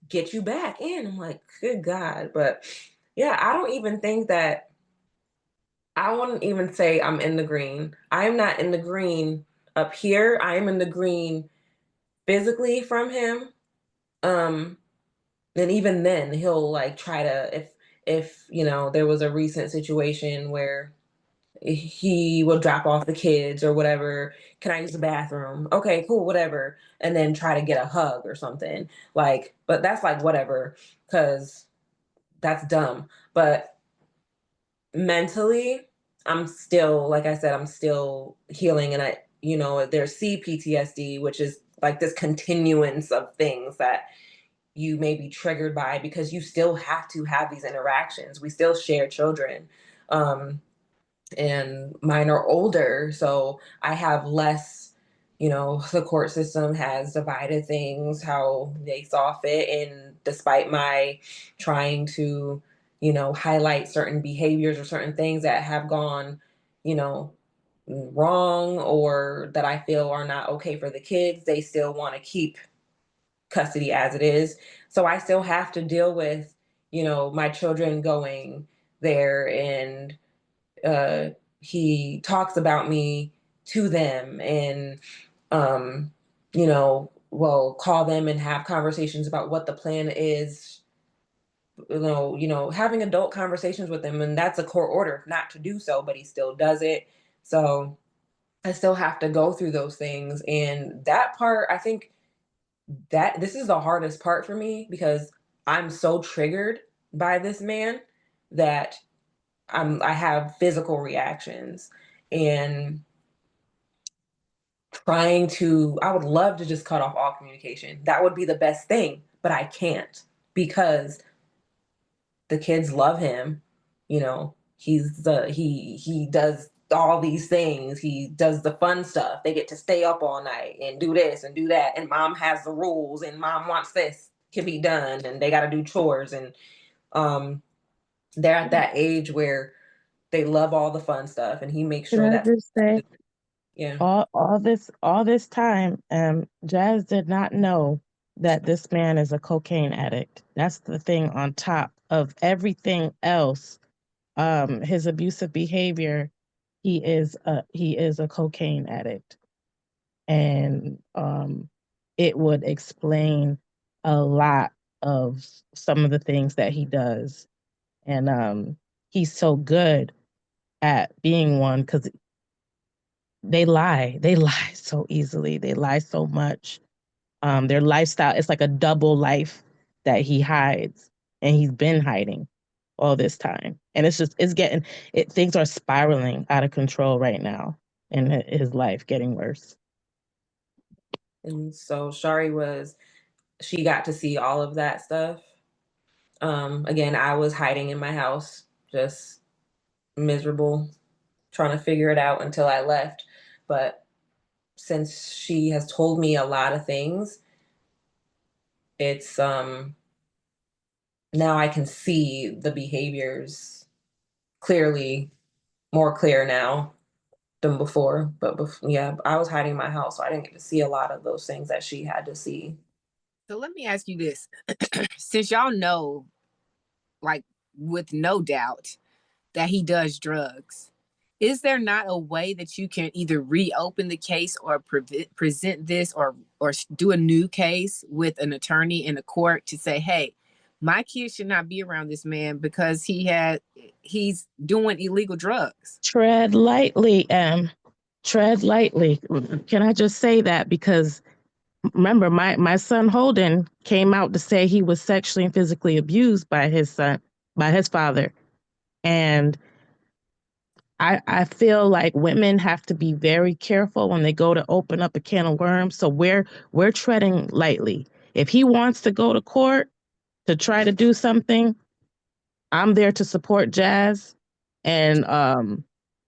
get you back in. I'm like, good God. But yeah, I don't even think that, I wouldn't even say I'm in the green. I am not in the green up here. I am in the green physically from him. And even then he'll like try to, if there was a recent situation where he will drop off the kids or whatever, can I use the bathroom? Okay, cool, whatever. And then try to get a hug or something. Like, but that's like whatever, because that's dumb. But mentally, I'm still, like I said, I'm still healing. And there's CPTSD, which is like this continuance of things that you may be triggered by because you still have to have these interactions. We still share children. And mine are older, so I have less, the court system has divided things how they saw fit. And despite my trying to, highlight certain behaviors or certain things that have gone, wrong or that I feel are not okay for the kids, they still want to keep custody as it is. So I still have to deal with, my children going there, and he talks about me to them, and will call them and have conversations about what the plan is, having adult conversations with them, and that's a court order not to do so, but he still does it. So I still have to go through those things. And that part, I think that this is the hardest part for me, because I'm so triggered by this man that I have physical reactions, and I would love to just cut off all communication. That would be the best thing, but I can't, because the kids love him. He does all these things. He does the fun stuff. They get to stay up all night and do this and do that. And mom has the rules and mom wants this to be done and they got to do chores. And they're at that age where they love all the fun stuff. And he makes Can sure I that, just say, yeah. all this time, Jazz did not know that this man is a cocaine addict. That's the thing on top of everything else. His abusive behavior, he is a cocaine addict. And it would explain a lot of some of the things that he does. And he's so good at being one because they lie so easily, they lie so much. Their lifestyle, it's like a double life that he hides, and he's been hiding all this time. And it's getting things are spiraling out of control right now in his life, getting worse. And so she got to see all of that stuff. Again, I was hiding in my house, just miserable, trying to figure it out until I left. But since she has told me a lot of things, it's now I can see the behaviors clearly, more clear now than before. But yeah, I was hiding in my house, so I didn't get to see a lot of those things that she had to see. So let me ask you this. Since y'all know, like, with no doubt that he does drugs, is there not a way that you can either reopen the case or present this or do a new case with an attorney in a court to say, hey, my kid should not be around this man because he's doing illegal drugs? Tread lightly, tread lightly. Can I just say that? Because remember, my son Holden came out to say he was sexually and physically abused by his father. And I feel like women have to be very careful when they go to open up a can of worms. So we're treading lightly. If he wants to go to court to try to do something, I'm there to support Jazz. And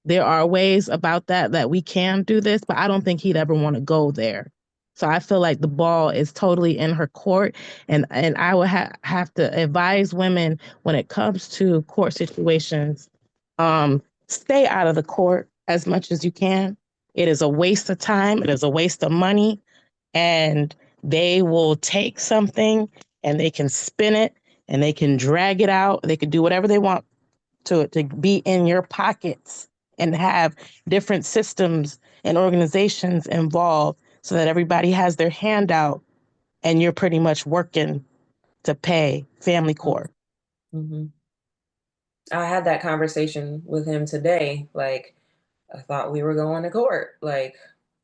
there are ways about that we can do this, but I don't think he'd ever want to go there. So I feel like the ball is totally in her court, and I would have to advise women when it comes to court situations, stay out of the court as much as you can. It is a waste of time. It is a waste of money, and they will take something and they can spin it and they can drag it out. They can do whatever they want to it to be in your pockets and have different systems and organizations involved so that everybody has their hand out and you're pretty much working to pay family court. Mm-hmm. I had that conversation with him today. Like, I thought we were going to court, like,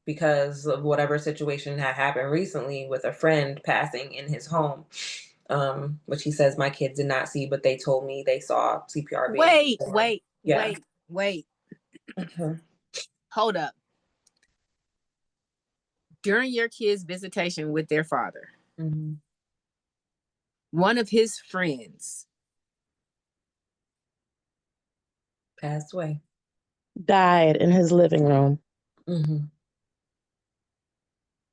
because of whatever situation had happened recently with a friend passing in his home, which he says my kids did not see, but they told me they saw CPR being performed. Wait. Hold up. During your kids' visitation with their father, one of his friends passed away. Died in his living room.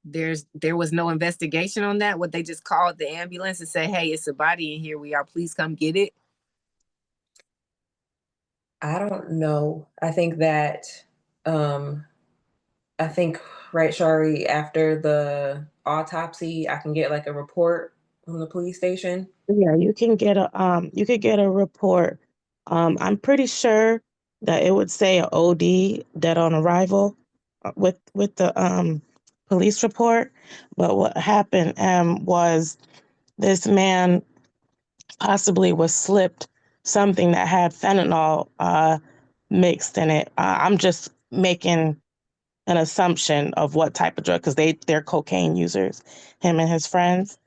There was no investigation on that? Would they just call the ambulance and say, hey, it's a body in here, please come get it? I don't know. I think that right, Shari, after the autopsy, I can get like a report from the police station. Yeah, you can get a report. I'm pretty sure that it would say a OD, dead on arrival, with the police report. But what happened was this man possibly was slipped something that had fentanyl mixed in it. I'm just making an assumption of what type of drug, because they're cocaine users, him and his friends.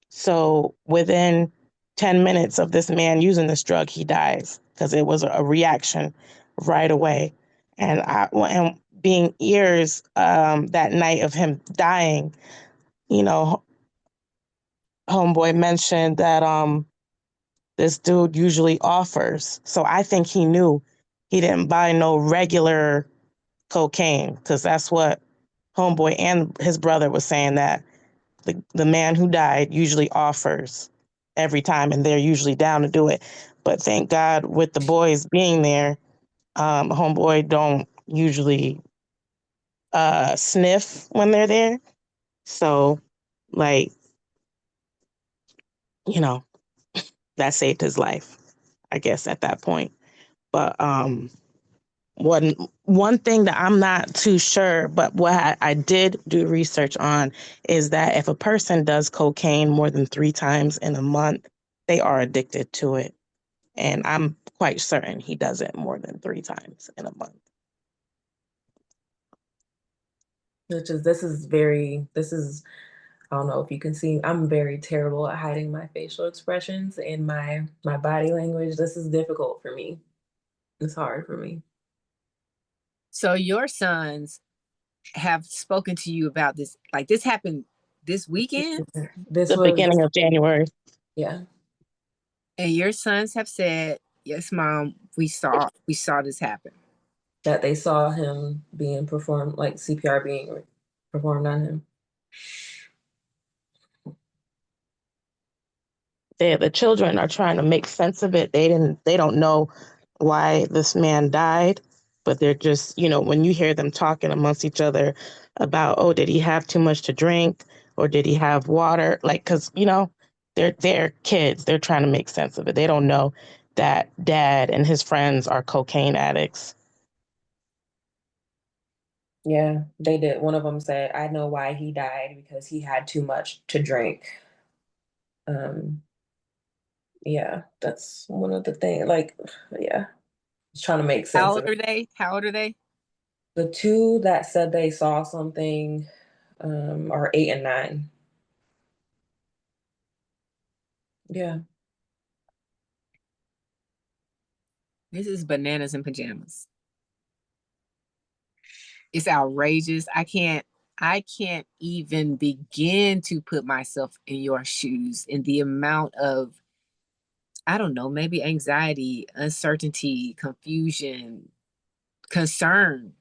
So within 10 minutes of this man using this drug, he dies because it was a reaction right away. And being years that night of him dying, homeboy mentioned that this dude usually offers. So I think he knew he didn't buy no regular cocaine, because that's what homeboy and his brother was saying, that the man who died usually offers every time, and they're usually down to do it. But thank God, with the boys being there, homeboy don't usually sniff when they're there. So, like, you know, that saved his life, I guess, at that point. But one thing that I'm not too sure, but what I did do research on, is that if a person does cocaine more than 3 times in a month, they are addicted to it. And I'm quite certain he does it more than 3 times in a month. This is I don't know if you can see, I'm very terrible at hiding my facial expressions and my body language. This is difficult for me. It's hard for me. So your sons have spoken to you about this, like this happened this weekend? The beginning of January. Yeah. And your sons have said, yes, Mom, we saw this happen. That they saw him being performed, like CPR being performed on him. The children are trying to make sense of it. They don't know why this man died, but they're just, when you hear them talking amongst each other about, oh, did he have too much to drink, or did he have water? Like, because they're kids. They're trying to make sense of it. They don't know that dad and his friends are cocaine addicts. Yeah, they did. One of them said, I know why he died, because he had too much to drink. Yeah, that's one of the things. Like, yeah, just trying to make sense How of old it. are they? How old are they? The two that said they saw something are 8 and 9. Yeah. This is bananas in pajamas. It's outrageous. I can't even begin to put myself in your shoes, and the amount of, I don't know, maybe anxiety, uncertainty, confusion, concern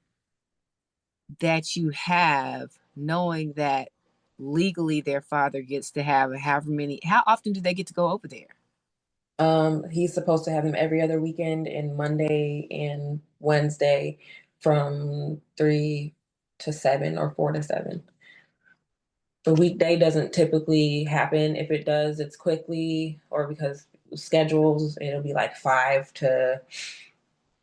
that you have, knowing that legally their father gets to have however many. How often do they get to go over there? He's supposed to have him every other weekend, and Monday and Wednesday from 3 to 7 or 4 to 7. The weekday doesn't typically happen. If it does, it's quickly, or because schedules, it'll be like 5 to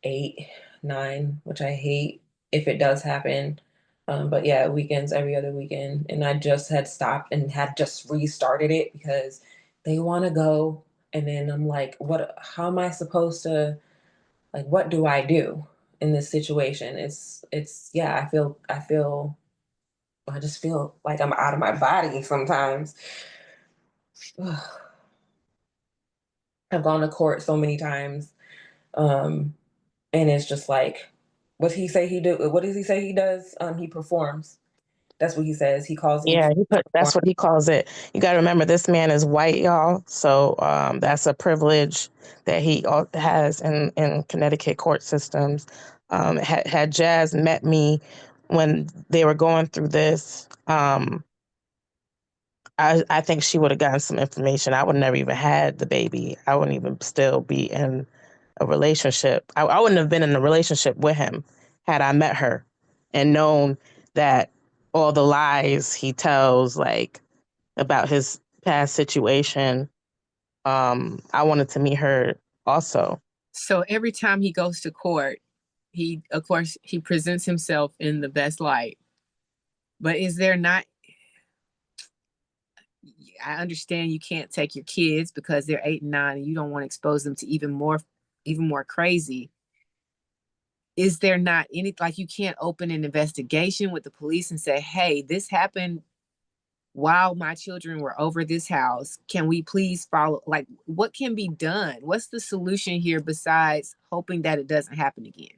8, 9, which I hate if it does happen. But yeah, weekends every other weekend. And I just had stopped and had just restarted it because they want to go. And then I'm like, how am I supposed to, like, what do I do in this situation? Yeah, I just feel like I'm out of my body sometimes. I've gone to court so many times. And it's just like, what does he say he do? What does he say he does? He performs. That's what he says. He calls it. Yeah, that's what he calls it. You got to remember, this man is white, y'all. So that's a privilege that he has in Connecticut court systems. Had Jazz met me when they were going through this, I think she would have gotten some information. I would never even had the baby. I wouldn't even still be in a relationship. I wouldn't have been in a relationship with him had I met her and known that all the lies he tells, like, about his past situation. I wanted to meet her also. So every time he goes to court, of course, he presents himself in the best light. But is there not, I understand you can't take your kids because they're 8 and 9 and you don't want to expose them to even more crazy. Is there not any, like, you can't open an investigation with the police and say, hey, this happened while my children were over this house. Can we please follow? Like, what can be done? What's the solution here besides hoping that it doesn't happen again?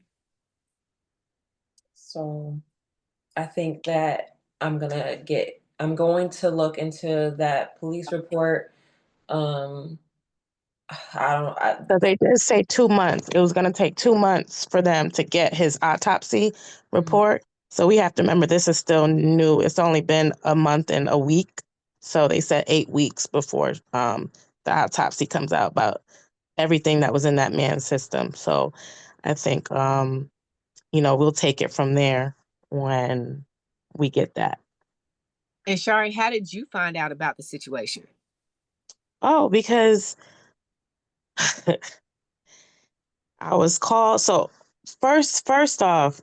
So I think that I'm going to look into that police report. So they did say 2 months. It was going to take 2 months for them to get his autopsy report. So we have to remember this is still new. It's only been a month and a week. So they said 8 weeks before the autopsy comes out about everything that was in that man's system. So I think, we'll take it from there when we get that. And Shari, how did you find out about the situation? Oh, because I was called. So first off,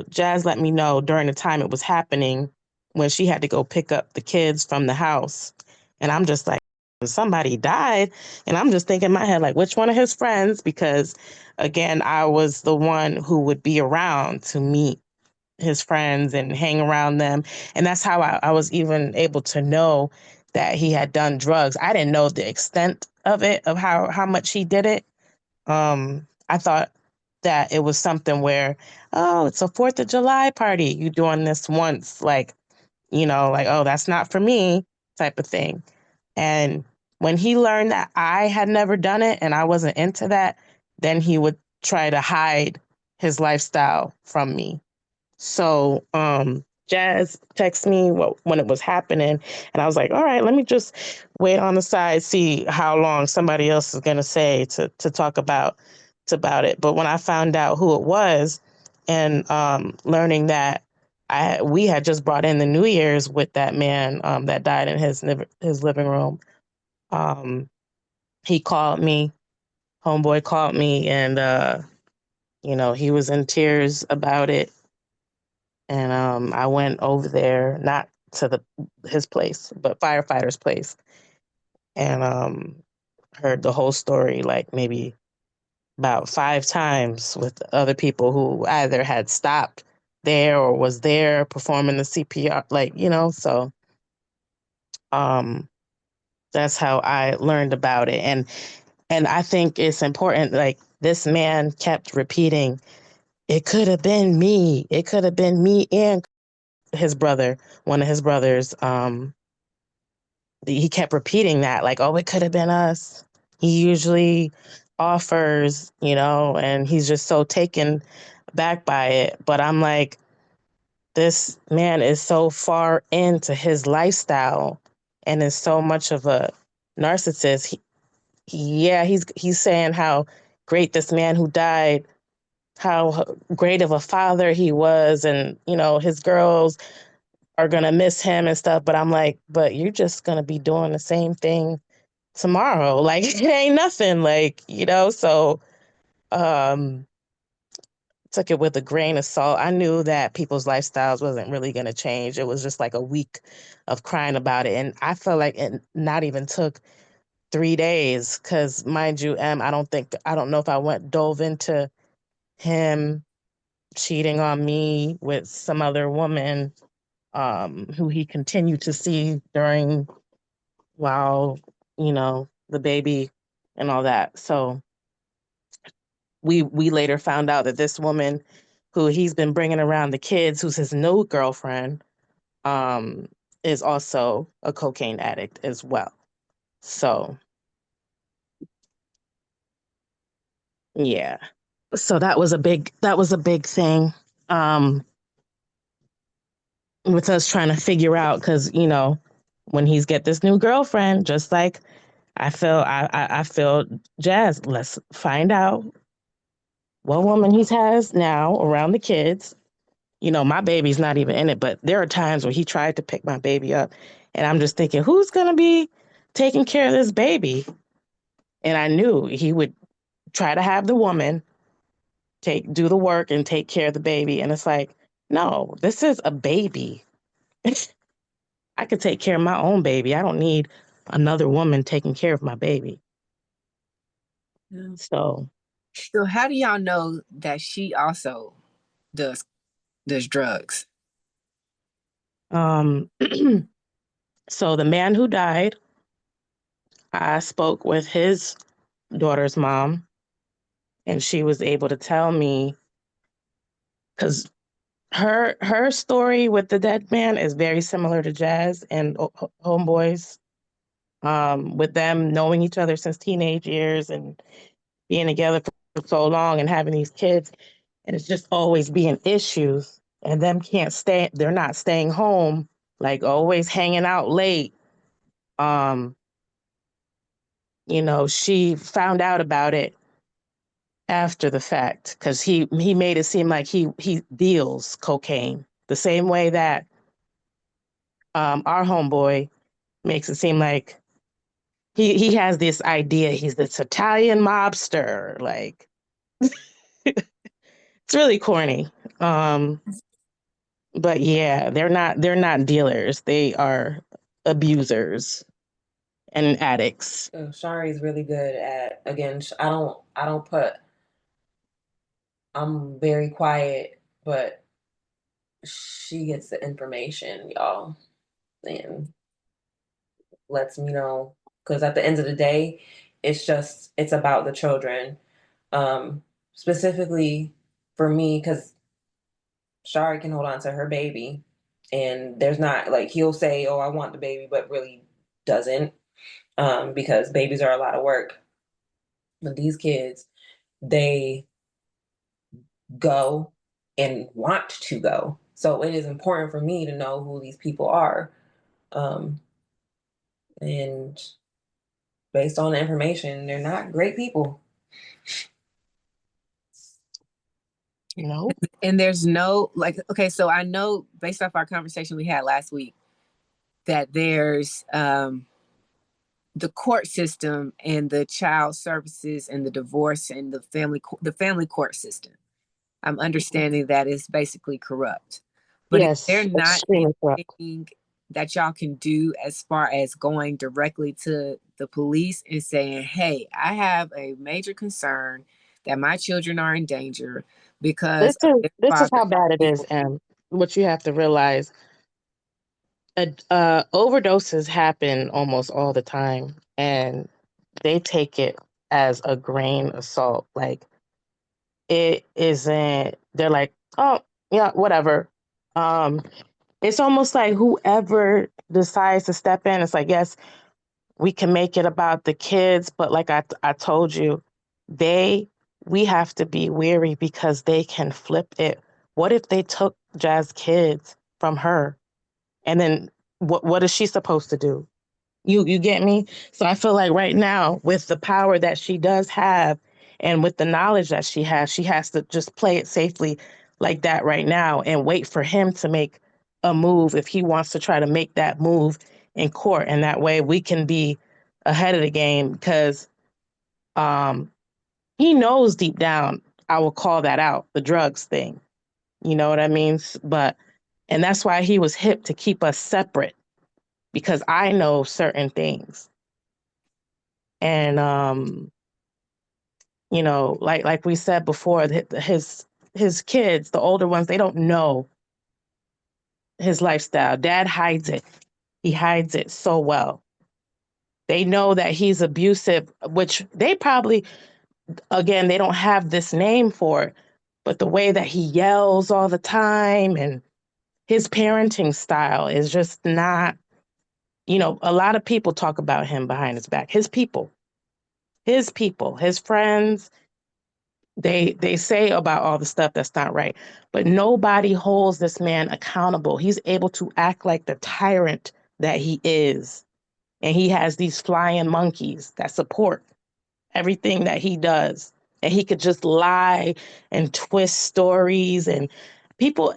Jazz let me know during the time it was happening when she had to go pick up the kids from the house. And I'm just like, somebody died. And I'm just thinking in my head, like, which one of his friends? Because again, I was the one who would be around to meet his friends and hang around them. And that's how I was even able to know that he had done drugs. I didn't know the extent of it, of how much he did it. I thought that it was something where, oh, it's a 4th of July party. You doing this once, like, oh, that's not for me type of thing. And when he learned that I had never done it and I wasn't into that, then he would try to hide his lifestyle from me. So Jazz texted me when it was happening, and I was like, all right, let me just wait on the side, see how long somebody else is gonna say to talk about it. But when I found out who it was, and learning that we had just brought in the New Year's with that man that died in his living room, he called me, homeboy called me, and he was in tears about it. And I went over there, not to his place, but firefighter's place, and heard the whole story like maybe about 5 times with other people who either had stopped there or was there performing the CPR, so that's how I learned about it. And I think it's important, like, this man kept repeating, it could have been me. It could have been me and his brother, one of his brothers. He kept repeating that, like, oh, it could have been us. He usually offers, and he's just so taken back by it. But I'm like, this man is so far into his lifestyle and is so much of a narcissist. He's saying how great this man who died, how great of a father he was, and his girls are gonna miss him and stuff. But I'm like, but you're just gonna be doing the same thing tomorrow. Like, it ain't nothing, like, so took it with a grain of salt. I knew that people's lifestyles wasn't really gonna change. It was just like a week of crying about it. And I felt like it not even took 3 days, because mind you, I don't know if I dove into him cheating on me with some other woman who he continued to see while, the baby and all that. So we later found out that this woman who he's been bringing around the kids, who's his new girlfriend, is also a cocaine addict as well. So yeah. So that was a big thing. With us trying to figure out, because when he's get this new girlfriend, just like I feel Jazz, let's find out what woman he has now around the kids. My baby's not even in it, but there are times where he tried to pick my baby up, and I'm just thinking, who's gonna be taking care of this baby? And I knew he would try to have the woman do the work and take care of the baby, and it's like, no, this is a baby. I could take care of my own baby. I don't need another woman taking care of my baby. Yeah. So how do y'all know that she also does drugs? So the man who died, I spoke with his daughter's mom, and she was able to tell me, because her story with the dead man is very similar to Jazz and Homeboy's. with them knowing each other since teenage years and being together for so long and having these kids, and it's just always being issues, and them can't stay, they're not staying home, like always hanging out late. You know, she found out about it after the fact because he made it seem like he deals cocaine the same way that our homeboy makes it seem like he has this idea he's this Italian mobster. Like, it's really corny. But yeah, they're not dealers. They are abusers and addicts. Shari is really good at, again, I'm very quiet, but she gets the information, y'all, and lets me know. Because at the end of the day, it's about the children. Specifically for me, because Shari can hold on to her baby, and there's not, like, he'll say, "Oh, I want the baby," but really doesn't, because babies are a lot of work. But these kids, they go and want to go. So it is important for me to know who these people are. And based on the information, they're not great people. No. And there's no, like, okay, so I know based off our conversation we had last week that there's the court system and the child services and the divorce and the family court system. I'm understanding that is basically corrupt. But Yes, is there not extremely corrupt. anything that y'all can do as far as going directly to the police and saying, hey, I have a major concern that my children are in danger because This is how bad it is, and what you have to realize, overdoses happen almost all the time, and they take it as a grain of salt. Like, it isn't, they're like, oh yeah, whatever. It's almost like whoever decides to step in, it's like, yes, we can make it about the kids, but like I told you, we have to be wary because they can flip it. What if they took Jazz kids from her? And then what is she supposed to do? You get me? So I feel like right now, with the power that she does have and with the knowledge that she has to just play it safely like that right now and wait for him to make a move if he wants to try to make that move in court. And that way we can be ahead of the game because he knows deep down, I will call that out, the drugs thing. You know what I mean? And that's why he was hip to keep us separate, because I know certain things. And you know, like we said before, his kids, the older ones, they don't know his lifestyle. Dad hides it. He hides it so well. They know that he's abusive, which they probably, again, they don't have this name for it, but the way that he yells all the time and his parenting style is just not, you know, a lot of people talk about him behind his back. His people, his friends, they say about all the stuff that's not right, but nobody holds this man accountable. He's able to act like the tyrant that he is. And he has these flying monkeys that support everything that he does. And he could just lie and twist stories, and people,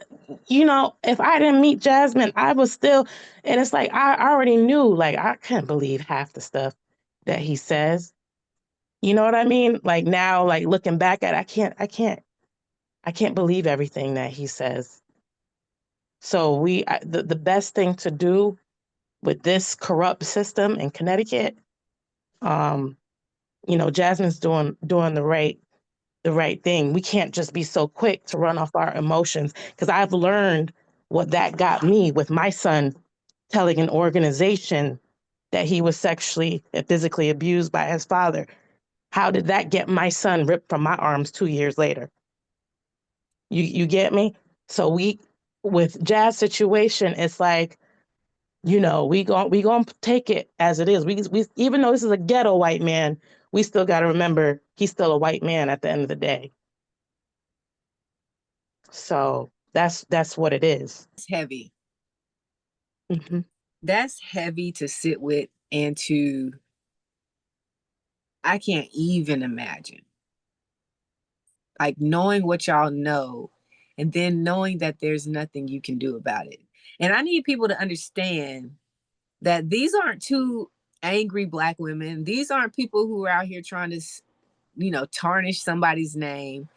you know, if I didn't meet Jasmine, I was still, and it's like, I already knew, like, I couldn't believe half the stuff that he says. You know what I mean? Like now, like looking back at it, I can't believe everything that he says. So the best thing to do with this corrupt system in Connecticut, you know, Jasmine's doing the right thing. We can't just be so quick to run off our emotions, because I've learned what that got me with my son telling an organization that he was sexually and physically abused by his father. How did that get my son ripped from my arms 2 years later? You get me? So with Jazz situation, it's like you know, we gonna take it as it is. We even though this is a ghetto white man, we still got to remember he's still a white man at the end of the day. So that's what it is. It's heavy. Mm-hmm. That's heavy to sit with and to, I can't even imagine. Like knowing what y'all know and then knowing that there's nothing you can do about it. And I need people to understand that these aren't two angry Black women. These aren't people who are out here trying to, you know, tarnish somebody's name.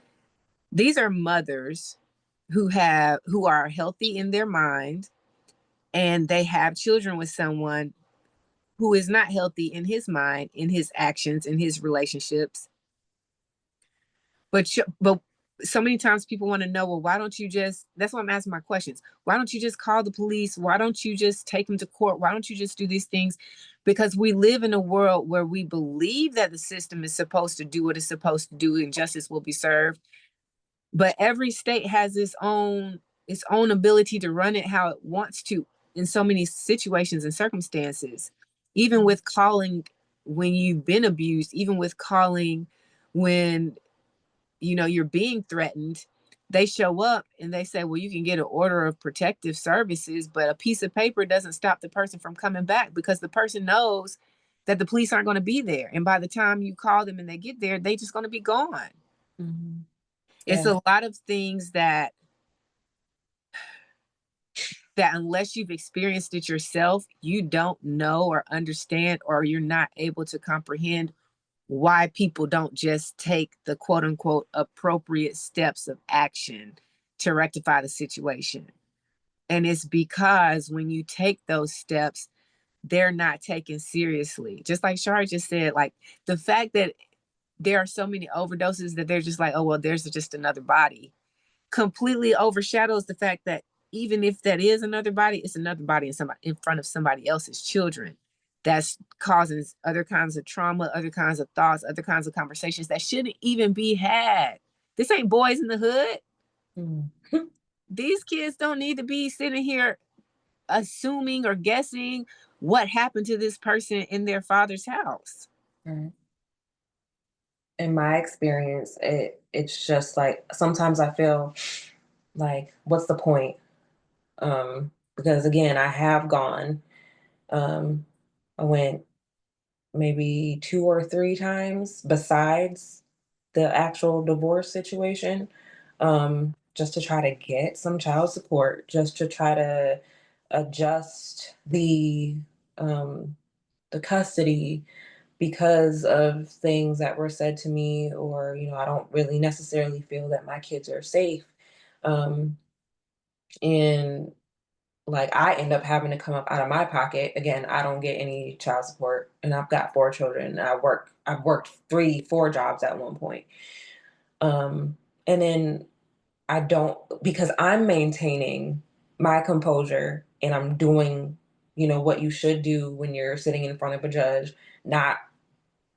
These are mothers who are healthy in their mind, and they have children with someone who is not healthy in his mind, in his actions, in his relationships. But so many times people want to know, well, why don't you just, that's why I'm asking my questions. Why don't you just call the police? Why don't you just take them to court? Why don't you just do these things? Because we live in a world where we believe that the system is supposed to do what it's supposed to do and justice will be served. But every state has its own ability to run it how it wants to in so many situations and circumstances. Even with calling when you've been abused, even with calling when, you know, you're being threatened, they show up and they say, well, you can get an order of protective services, but a piece of paper doesn't stop the person from coming back because the person knows that the police aren't going to be there. And by the time you call them and they get there, they just going to be gone. Mm-hmm. It's a lot of things that unless you've experienced it yourself, you don't know or understand, or you're not able to comprehend why people don't just take the quote unquote appropriate steps of action to rectify the situation. And it's because when you take those steps, they're not taken seriously. Just like Shari just said, like the fact that there are so many overdoses that they're just like, oh, well, there's just another body, completely overshadows the fact that even if that is another body, it's another body in front of somebody else's children that's causing other kinds of trauma, other kinds of thoughts, other kinds of conversations that shouldn't even be had. This ain't Boys in the Hood. Mm-hmm. These kids don't need to be sitting here assuming or guessing what happened to this person in their father's house. Right. In my experience, it's just like sometimes I feel like, what's the point? Because again, I have gone. I went maybe 2 or 3 times besides the actual divorce situation, just to try to get some child support, just to try to adjust the custody because of things that were said to me, or I don't really necessarily feel that my kids are safe. And like I end up having to come up out of my pocket. Again, I don't get any child support, and I've got 4 children. I've worked 3, 4 jobs at one point. And then I don't, because I'm maintaining my composure and I'm doing, what you should do when you're sitting in front of a judge, not,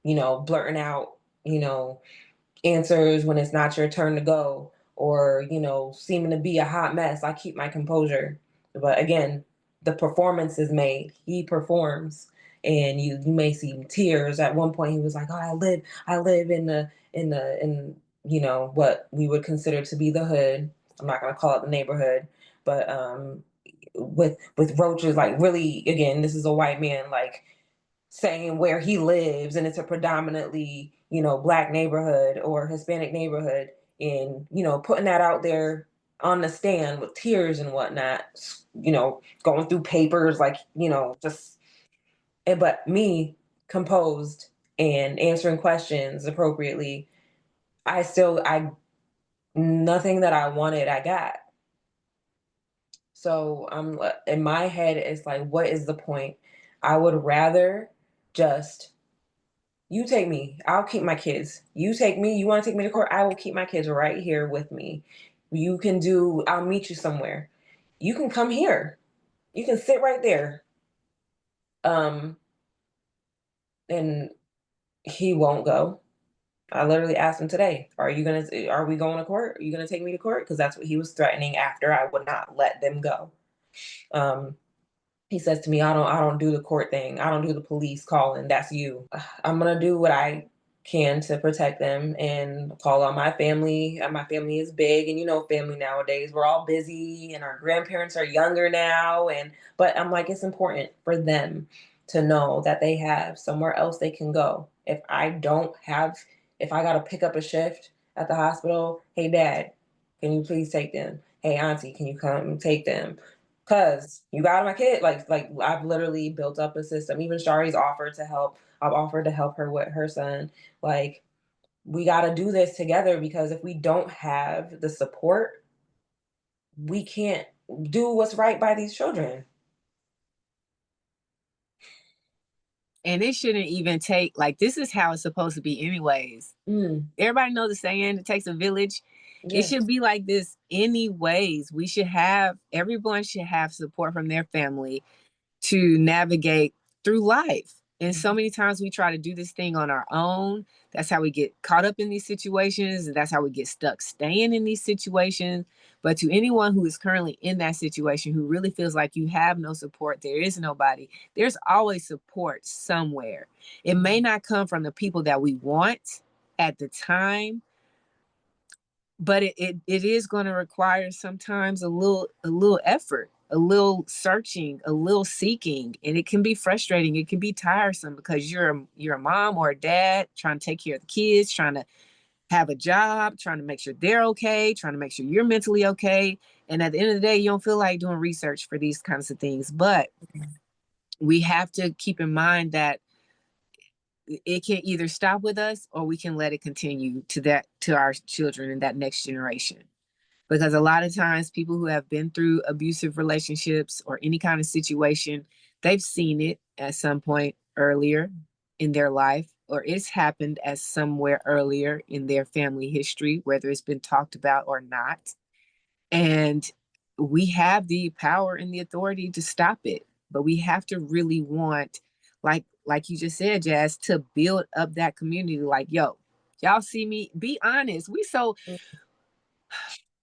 blurting out, answers when it's not your turn to go, or seeming to be a hot mess. I keep my composure, but again, the performance is made. He performs, and you may see tears. At one point he was like, oh, I live in what we would consider to be the hood. I'm not going to call it the neighborhood, but with roaches. Like, really, again, this is a white man, like, saying where he lives, and it's a predominantly Black neighborhood or Hispanic neighborhood, and putting that out there on the stand with tears and whatnot, going through papers, like, just but me, composed and answering questions appropriately. I nothing that I wanted I got. So I'm in my head, it's like, what is the point? I would rather just, you take me, I'll keep my kids. You take me, you want to take me to court, I will keep my kids right here with me. I'll meet you somewhere. You can come here. You can sit right there. And he won't go. I literally asked him today, are we going to court? Are you going to take me to court? Because that's what he was threatening after I would not let them go. he says to me, I don't do the court thing. I don't do the police calling. That's you. I'm going to do what I can to protect them and call on my family. My family is big, and family nowadays, we're all busy and our grandparents are younger now. But I'm like, it's important for them to know that they have somewhere else they can go. If I got to pick up a shift at the hospital, hey, Dad, can you please take them? Hey, Auntie, can you come and take them? Because you got my kid. Like I've literally built up a system. Even Shari's offered to help. I've offered to help her with her son. Like, we got to do this together, because if we don't have the support, we can't do what's right by these children. And it shouldn't even take, like, this is how it's supposed to be anyways. Everybody knows the saying, it takes a village. It should be like this anyways. Everyone should have support from their family to navigate through life. And so many times we try to do this thing on our own. That's how we get caught up in these situations. And that's how we get stuck staying in these situations. But to anyone who is currently in that situation, who really feels like you have no support, there is nobody, there's always support somewhere. It may not come from the people that we want at the time, but it is going to require sometimes a little effort, a little searching, a little seeking, and it can be frustrating. It can be tiresome because you're a mom or a dad trying to take care of the kids, trying to have a job, trying to make sure they're okay, trying to make sure you're mentally okay. And at the end of the day, you don't feel like doing research for these kinds of things. But we have to keep in mind that it can either stop with us or we can let it continue to our children and that next generation. Because a lot of times people who have been through abusive relationships or any kind of situation, they've seen it at some point earlier in their life, or it's happened as somewhere earlier in their family history, whether it's been talked about or not. And we have the power and the authority to stop it, but we have to really want, like you just said, Jazz, to build up that community. Like, yo, y'all see me, be honest.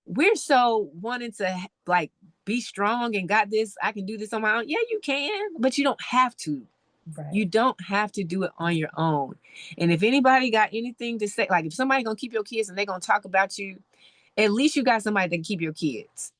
We're so wanting to, like, be strong and got this, I can do this on my own. Yeah, you can, but you don't have to. Right. You don't have to do it on your own. And if anybody got anything to say, like if somebody gonna keep your kids and they gonna talk about you, at least you got somebody that can keep your kids.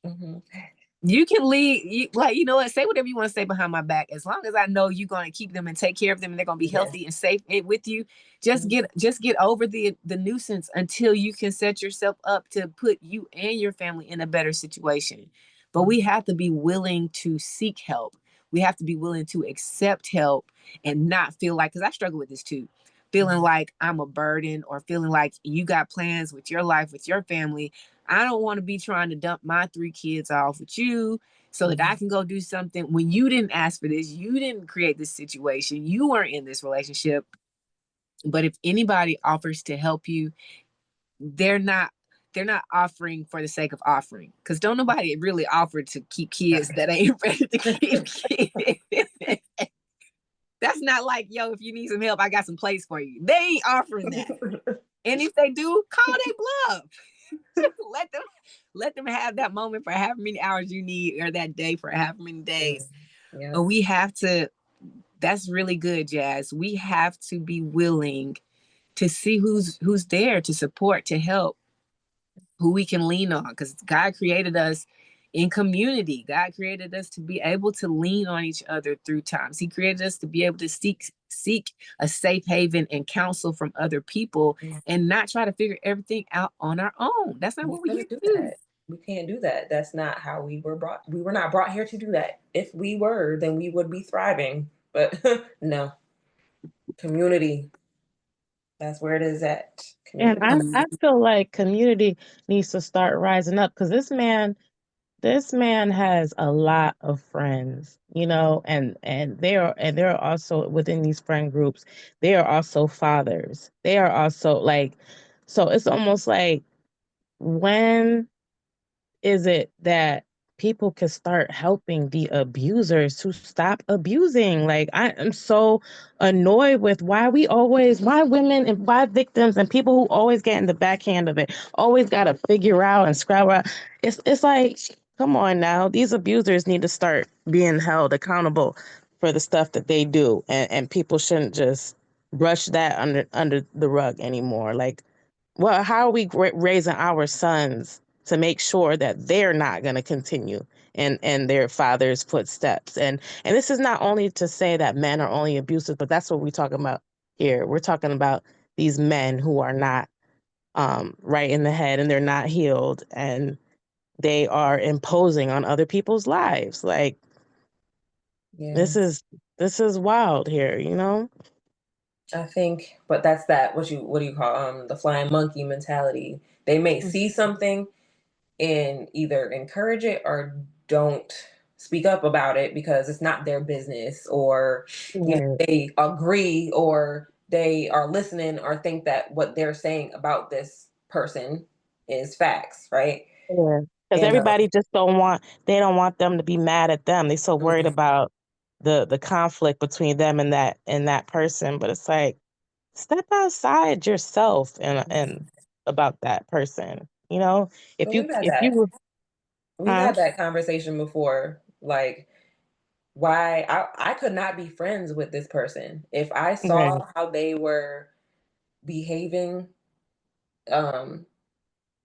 You can leave, you know what, say whatever you want to say behind my back. As long as I know you're going to keep them and take care of them and they're going to be healthy and safe with you, just get over the nuisance until you can set yourself up to put you and your family in a better situation. But we have to be willing to seek help. We have to be willing to accept help and not feel like, because I struggle with this too, feeling like I'm a burden or feeling like you got plans with your life, with your family. I don't want to be trying to dump my 3 kids off with you so that I can go do something when you didn't ask for this. You didn't create this situation. You weren't in this relationship. But if anybody offers to help you, they're not offering for the sake of offering. Because don't nobody really offer to keep kids that ain't ready to keep kids. That's not like, yo, if you need some help, I got some place for you. They ain't offering that. And if they do, call they bluff. let them have that moment for however many hours you need, or that day for however many days. Yeah. But we have to, that's really good, Jazz. We have to be willing to see who's there to support, to help, who we can lean on, because God created us in community. God created us to be able to lean on each other through times. He created us to be able to seek a safe haven and counsel from other people, and not try to figure everything out on our own. That's not what we do. We can't do that. That's not how we were brought. We were not brought here to do that. If we were, then we would be thriving. But no. Community. That's where it is at. Community. And I feel like community needs to start rising up, because this man has a lot of friends, and they're also within these friend groups. They are also fathers. They are also so it's almost like, when is it that people can start helping the abusers to stop abusing? Like, I am so annoyed with why women and why victims and people who always get in the backhand of it always got to figure out and scrabble out. It's like, Come on now. These abusers need to start being held accountable for the stuff that they do. And people shouldn't just brush that under the rug anymore. Like, well, how are we raising our sons to make sure that they're not going to continue in their father's footsteps? And this is not only to say that men are only abusive, but that's what we're talking about here. We're talking about these men who are not right in the head, and they're not healed, and they are imposing on other people's lives. Like, this is wild here, you know? I think, but that's that, what do you call, the flying monkey mentality. They may see something and either encourage it or don't speak up about it because it's not their business, or Right. they agree, or they are listening, or think that what they're saying about this person is facts, right? Yeah. Because And everybody just they don't want them to be mad at them. They're so worried about the conflict between them and that person. But it's like, step outside yourself and about that person. You know, but we've had if that. you We've had that conversation before. Like, why I could not be friends with this person if I right. saw how they were behaving, um,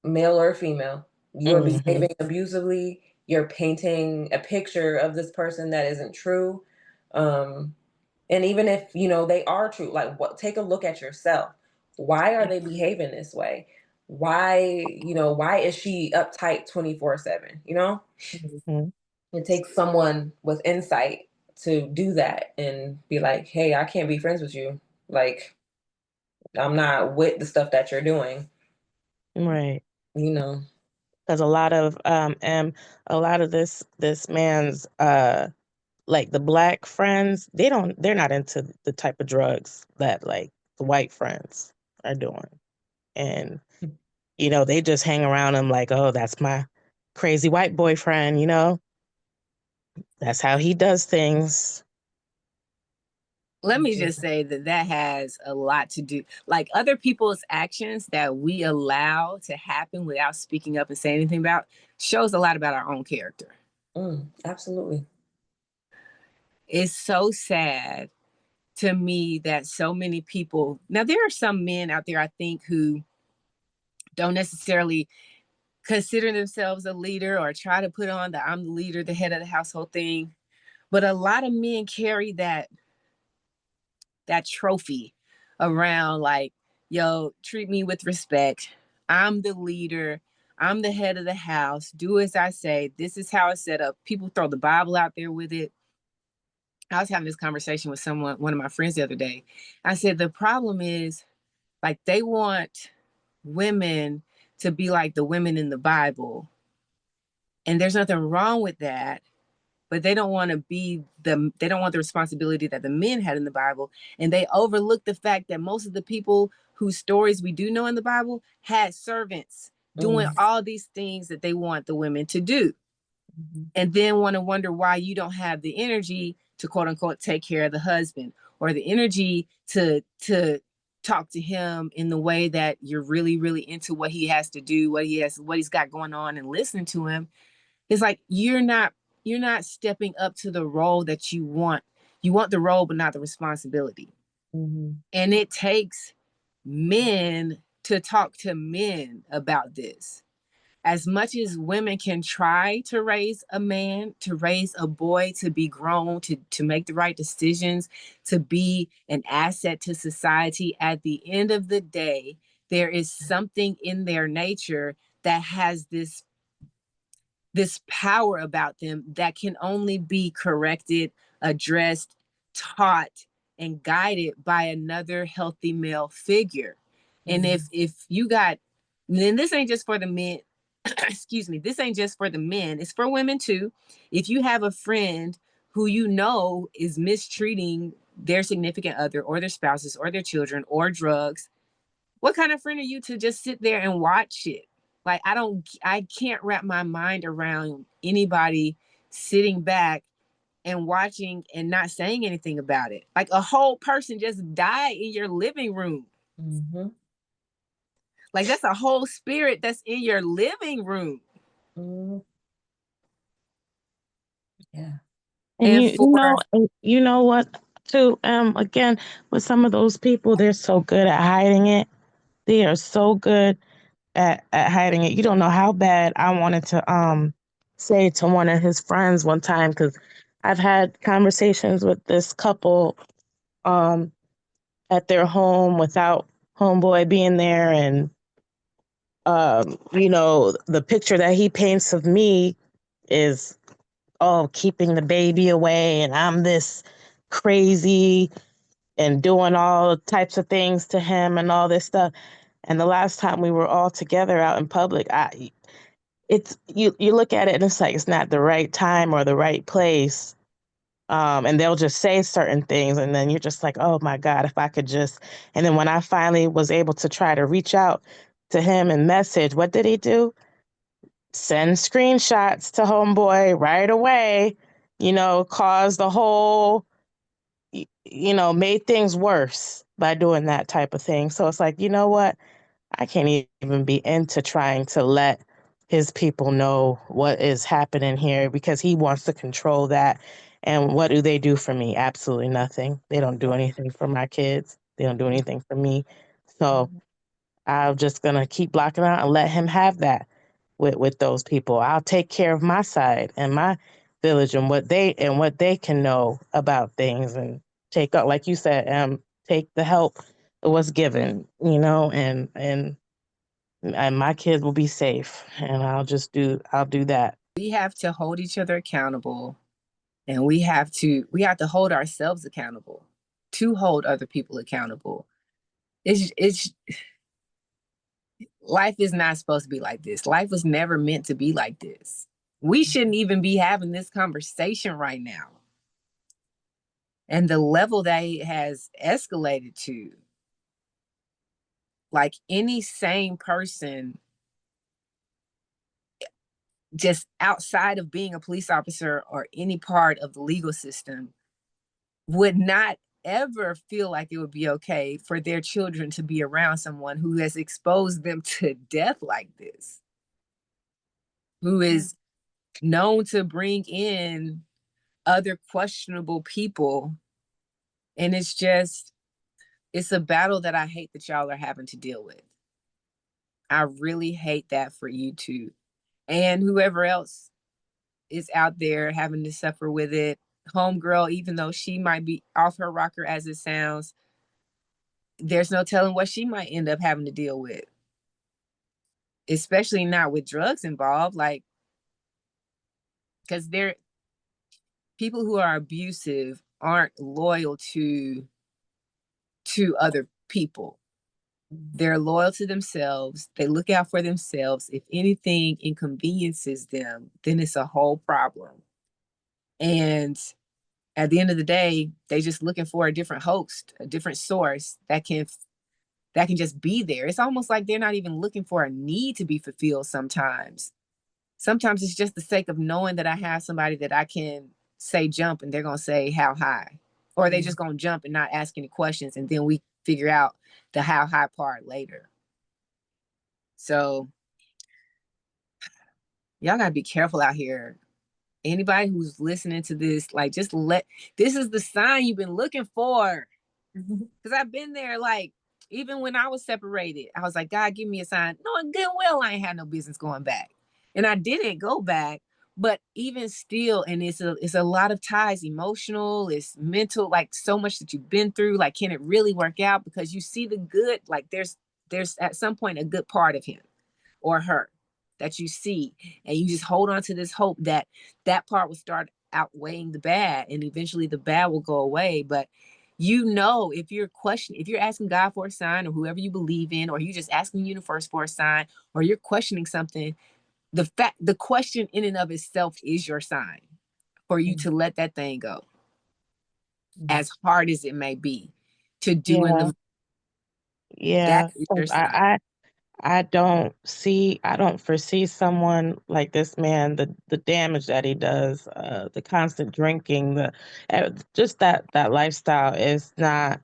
male or female. You're Mm-hmm. behaving abusively. You're painting a picture of this person that isn't true. Um, and even if they are true, like, what? Take a look at yourself. Why are they behaving this way? Why is she uptight 24/7? Mm-hmm. It takes someone with insight to do that and be like, hey, I can't be friends with you. Like, I'm not with the stuff that you're doing. Right. You know. Because a lot of this man's like the black friends, they're not into the type of drugs that like the white friends are doing. And they just hang around him like, oh, that's my crazy white boyfriend, that's how he does things. Let me just say that has a lot to do, like, other people's actions that we allow to happen without speaking up and saying anything about, shows a lot about our own character. Absolutely. It's so sad to me that so many people, now there are some men out there, I think, who don't necessarily consider themselves a leader or try to put on the I'm the leader, the head of the household thing. But a lot of men carry that trophy around, like, yo, treat me with respect. I'm the leader. I'm the head of the house. Do as I say. This is how it's set up. People throw the Bible out there with it. I was having this conversation with one of my friends the other day. I said, the problem is, like, they want women to be like the women in the Bible. And there's nothing wrong with that, but they don't want they don't want the responsibility that the men had in the Bible. And they overlook the fact that most of the people whose stories we do know in the Bible had servants doing all these things that they want the women to do. And then want to wonder why you don't have the energy to, quote unquote, take care of the husband, or the energy to talk to him in the way that you're really, really into what he has to do, what he's got going on, and listening to him. It's like you're not stepping up to the role that you want. You want the role, but not the responsibility. And it takes men to talk to men about this. As much as women can try to raise a man, to raise a boy, to be grown, to make the right decisions, to be an asset to society, at the end of the day, there is something in their nature that has this power about them that can only be corrected, addressed, taught, and guided by another healthy male figure. And if you got, then this ain't just for the men, excuse me, this ain't just for the men, it's for women too. If you have a friend who is mistreating their significant other or their spouses or their children or drugs, what kind of friend are you to just sit there and watch it? Like, I can't wrap my mind around anybody sitting back and watching and not saying anything about it. Like, a whole person just died in your living room. Like, that's a whole spirit that's in your living room. Yeah. And for you know what too, again, with some of those people, they're so good at hiding it. They are so good at hiding it. You don't know how bad I wanted to say to one of his friends one time, because I've had conversations with this couple um at their home without homeboy being there, and the picture that he paints of me is, oh, keeping the baby away, and I'm this crazy and doing all types of things to him and all this stuff. And the last time we were all together out in public, it's you look at it and it's like it's not the right time or the right place. And they'll just say certain things, and then you're just like, oh my God, if I could just. And then when I finally was able to try to reach out to him and message, what did he do? Send screenshots to homeboy right away, caused the whole, made things worse by doing that type of thing. So it's like, you know what? I can't even be into trying to let his people know what is happening here, because he wants to control that. And what do they do for me? Absolutely nothing. They don't do anything for my kids. They don't do anything for me. So I'm just going to keep blocking out and let him have that with those people. I'll take care of my side and my village and what they can know about things, and take up, like you said, take the help that was given, and my kids will be safe, and I'll do that. we have to hold each other accountable, and we have to hold ourselves accountable to hold other people accountable. It's life is not supposed to be like this. Life was never meant to be like this. We shouldn't even be having this conversation right now. And the level that it has escalated to, like any sane person, just outside of being a police officer or any part of the legal system, would not ever feel like it would be okay for their children to be around someone who has exposed them to death like this, who is known to bring in other questionable people. And it's a battle that I hate that y'all are having to deal with. I really hate that for you too. And whoever else is out there having to suffer with it. Homegirl, even though she might be off her rocker as it sounds, there's no telling what she might end up having to deal with, especially not with drugs involved. Like, because they're people who are abusive aren't loyal to other people. They're loyal to themselves. They look out for themselves. If anything inconveniences them, then it's a whole problem. And at the end of the day, they just looking for a different host, a different source that can just be there. It's almost like they're not even looking for a need to be fulfilled sometimes. Sometimes it's just the sake of knowing that I have somebody that I can say jump, and they're going to say how high. Or they just going to jump and not ask any questions, and then we figure out the how high part later. So y'all got to be careful out here. Anybody who's listening to this, like, this is the sign you've been looking for. Because I've been there, like, even when I was separated, I was like, God, give me a sign. Knowing good well I ain't had no business going back. And I didn't go back. But even still, and it's a lot of ties, emotional, it's mental, like so much that you've been through. Like, can it really work out? Because you see the good, like there's at some point a good part of him or her that you see, and you just hold on to this hope that that part will start outweighing the bad, and eventually the bad will go away. But if you're asking God for a sign, or whoever you believe in, or you just asking the universe for a sign, or you're questioning something, the question in and of itself is your sign for you to let that thing go, as hard as it may be to do in the Yeah, that is your sign. I don't foresee someone like this man, the damage that he does, the constant drinking, just that lifestyle is not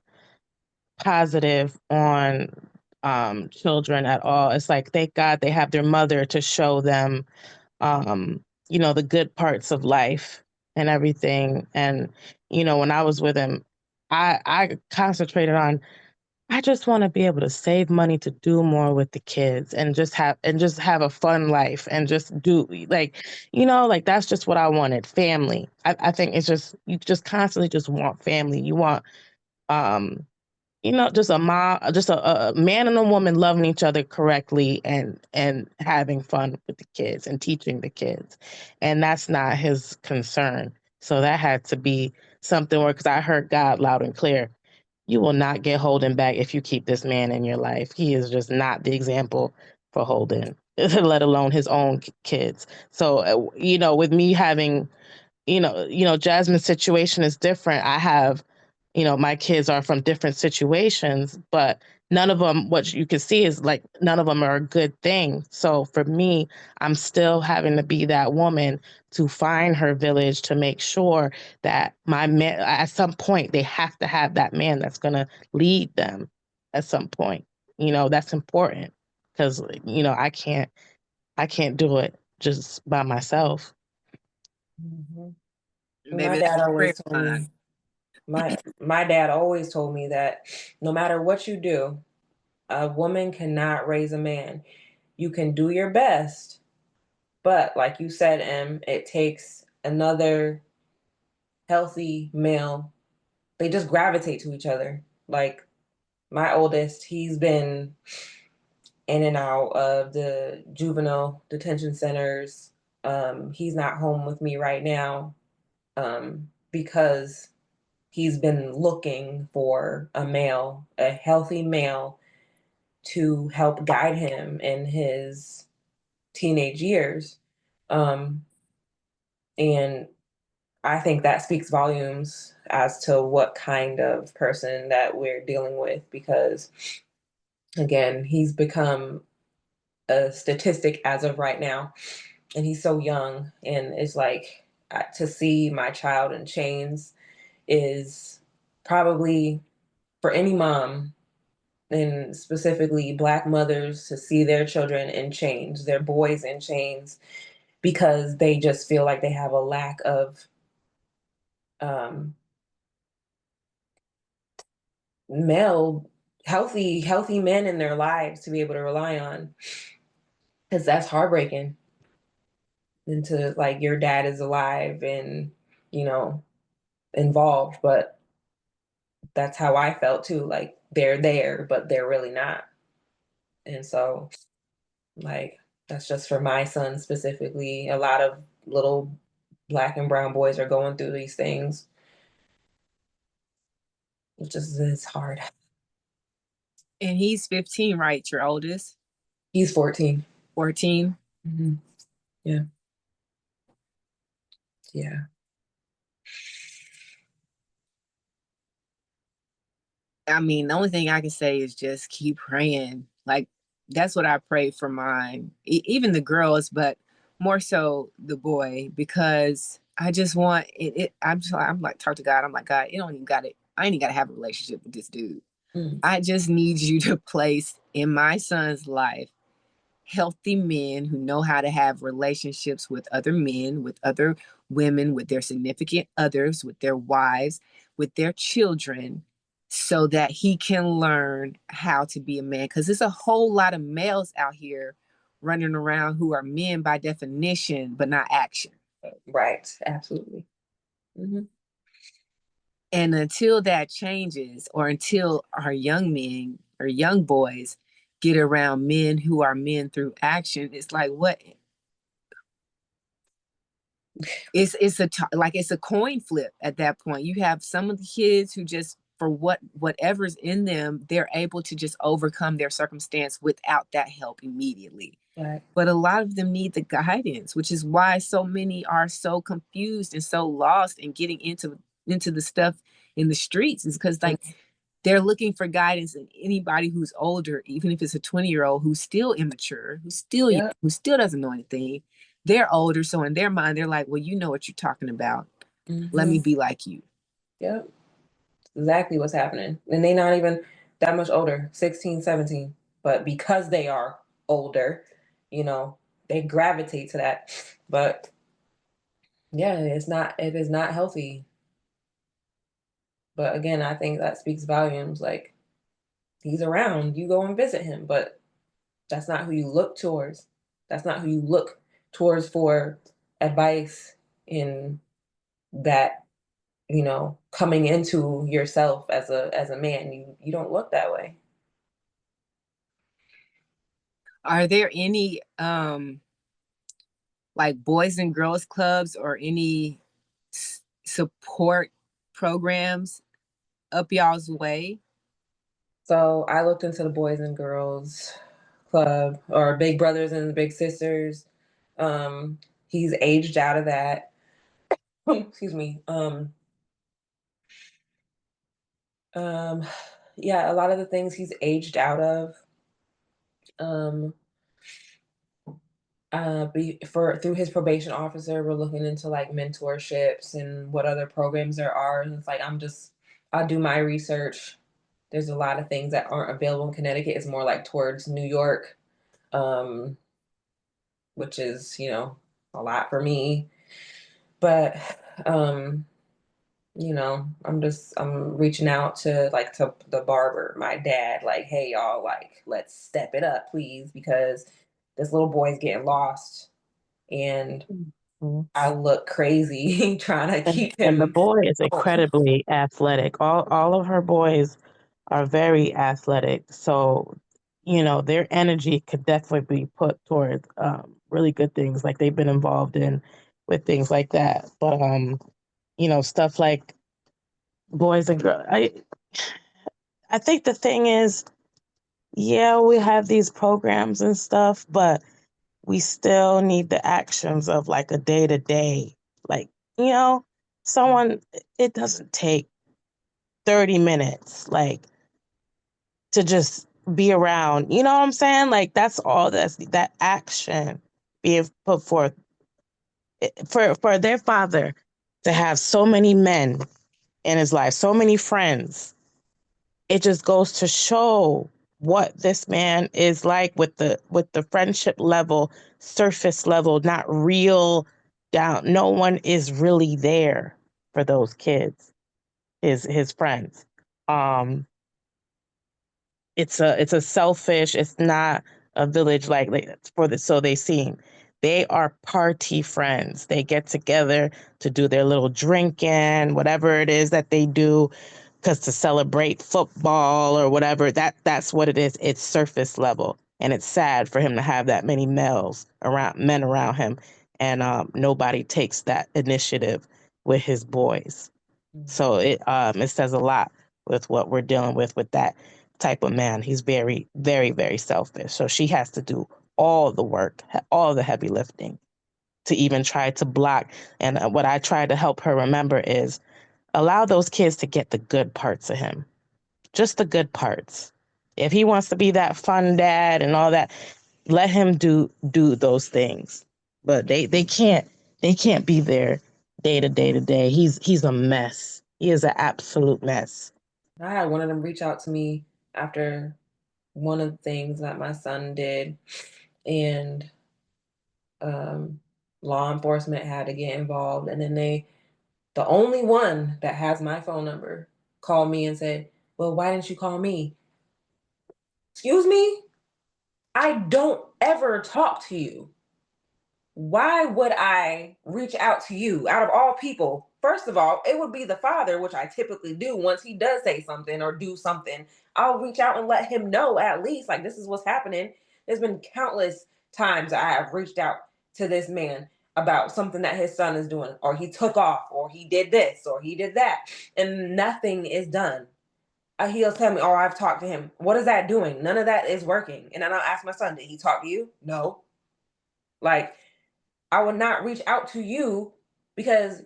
positive on children at all. It's like, thank God they have their mother to show them the good parts of life and everything. And, when I was with him, I concentrated on, I just want to be able to save money to do more with the kids and just have a fun life and just do that's just what I wanted. Family. I think it's just, you just constantly just want family. You want, um, just a mom, just a man and a woman loving each other correctly and having fun with the kids and teaching the kids. And that's not his concern. So that had to be something where, because I heard God loud and clear, you will not get Holden back if you keep this man in your life. He is just not the example for Holden, let alone his own kids. So, with me having, Jasmine's situation is different. I have, my kids are from different situations, but none of them, what you can see is like, none of them are a good thing. So for me, I'm still having to be that woman to find her village, to make sure that my man, at some point, they have to have that man that's going to lead them at some point. That's important because, I can't do it just by myself. My Maybe that's dad a prayer always told line. me, my dad always told me that no matter what you do, a woman cannot raise a man. You can do your best, but like you said, it takes another healthy male. They just gravitate to each other. Like my oldest, he's been in and out of the juvenile detention centers. He's not home with me right now because he's been looking for a healthy male to help guide him in his teenage years. And I think that speaks volumes as to what kind of person that we're dealing with, because again, he's become a statistic as of right now, and he's so young, and it's like to see my child in chains is probably, for any mom, and specifically Black mothers, to see their children in chains, their boys in chains, because they just feel like they have a lack of um, male healthy men in their lives to be able to rely on, because that's heartbreaking. And to, like, your dad is alive and involved, but that's how I felt too. Like, they're there, but they're really not. And so, like, that's just for my son specifically. A lot of little Black and brown boys are going through these things. It just is hard. And he's 15, right? Your oldest? He's 14. 14? Mm-hmm. Yeah. Yeah. I mean, the only thing I can say is just keep praying. Like, that's what I pray for mine, even the girls, but more so the boy, because I just want it. I'm like, talk to God. I'm like, God, it don't even got it. I ain't even got to have a relationship with this dude. I just need you to place in my son's life healthy men who know how to have relationships with other men, with other women, with their significant others, with their wives, with their children, so that he can learn how to be a man. Because there's a whole lot of males out here running around who are men by definition, but not action. Right. Absolutely. Mm-hmm. And until that changes, or until our young men or young boys get around men who are men through action, it's like, what? It's it's a coin flip at that point. You have some of the kids who just, for whatever's in them, they're able to just overcome their circumstance without that help immediately. Right. But a lot of them need the guidance, which is why so many are so confused and so lost and getting into the stuff in the streets, is because they're looking for guidance in anybody who's older, even if it's a 20-year-old who's still immature, who's still young, who still doesn't know anything. They're older, so in their mind, they're like, well, you know what you're talking about. Let me be like you. Yep. Exactly what's happening. And they're not even that much older, 16, 17. But because they are older, they gravitate to that. But Yeah, it is not healthy. But again, I think that speaks volumes. Like, he's around, you go and visit him, but that's not who you look towards. That's not who you look towards for advice in that, coming into yourself as a man. You don't look that way. Are there any like boys and girls clubs or any support programs up y'all's way? So I looked into the Boys and Girls Club, or Big Brothers and Big Sisters. He's aged out of that. Excuse me. Um, yeah, a lot of the things he's aged out of. Um, for through his probation officer, we're looking into like mentorships and what other programs there are. And it's like I'll do my research. There's a lot of things that aren't available in Connecticut. It's more like towards New York, um, which is a lot for me. But um, I'm reaching out to the barber, my dad, like, hey y'all, like, let's step it up, please, because this little boy's getting lost and Mhm. I look crazy trying to keep And the him boy is home. incredibly athletic. All of her boys are very athletic. So, their energy could definitely be put towards really good things like they've been involved in with things like that. But stuff like boys and girls. I think the thing is, yeah, we have these programs and stuff, but we still need the actions of like a day to day. Like, you know, someone, it doesn't take 30 minutes, like, to just be around. You know what I'm saying? Like, that's all that action being put forth for their father to have so many men in his life, so many friends. It just goes to show what this man is like with the friendship level, surface level, not real down. No one is really there for those kids, his friends. Um, it's a selfish. It's not a village like for the so they seem. They are party friends. They get together to do their little drinking, whatever it is that they do, because to celebrate football or whatever, that's what it is. It's surface level, and it's sad for him to have that many men around him, and nobody takes that initiative with his boys. So it says a lot with what we're dealing with that type of man. He's very, very, very selfish. So she has to do all the work, all the heavy lifting to even try to block. And what I try to help her remember is allow those kids to get the good parts of him, just the good parts. If he wants to be that fun dad and all that, let him do those things. But they can't be there day to day to day. He's a mess. He is an absolute mess. I had one of them reach out to me after one of the things that my son did, and um, law enforcement had to get involved. And then the only one that has my phone number, called me and said, well, why didn't you call me? Excuse me? I don't ever talk to you. Why would I reach out to you out of all people? First of all, it would be the father, which I typically do once he does say something or do something. I'll reach out and let him know at least, like, this is what's happening. There's been countless times I have reached out to this man about something that his son is doing, or he took off, or he did this, or he did that, and nothing is done. He'll tell me, oh, I've talked to him. What is that doing? None of that is working. And then I'll ask my son, did he talk to you? No. Like, I would not reach out to you because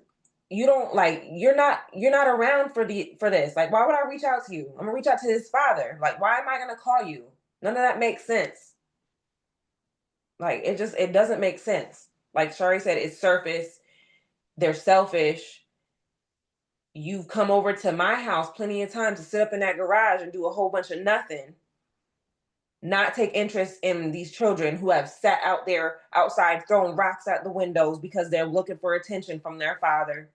you don't like you're not around for this. Like, why would I reach out to you? I'm gonna reach out to his father. Like, why am I gonna call you? None of that makes sense. Like, it doesn't make sense. Like Shari said, it's surface. They're selfish. You've come over to my house plenty of times to sit up in that garage and do a whole bunch of nothing. not take interest in these children who have sat out there outside throwing rocks at the windows because they're looking for attention from their father.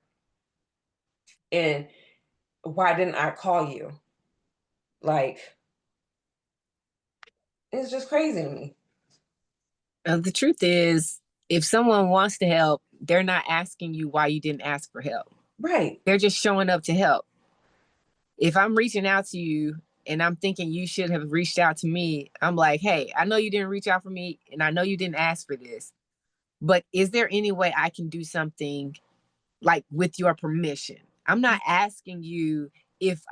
And why didn't I call you? Like, it's just crazy to me. The truth is, if someone wants to help, they're not asking you why you didn't ask for help. Right. They're just showing up to help. If I'm reaching out to you and I'm thinking you should have reached out to me, I'm like, hey, I know you didn't reach out for me and I know you didn't ask for this, but is there any way I can do something like with your permission? I'm not asking you if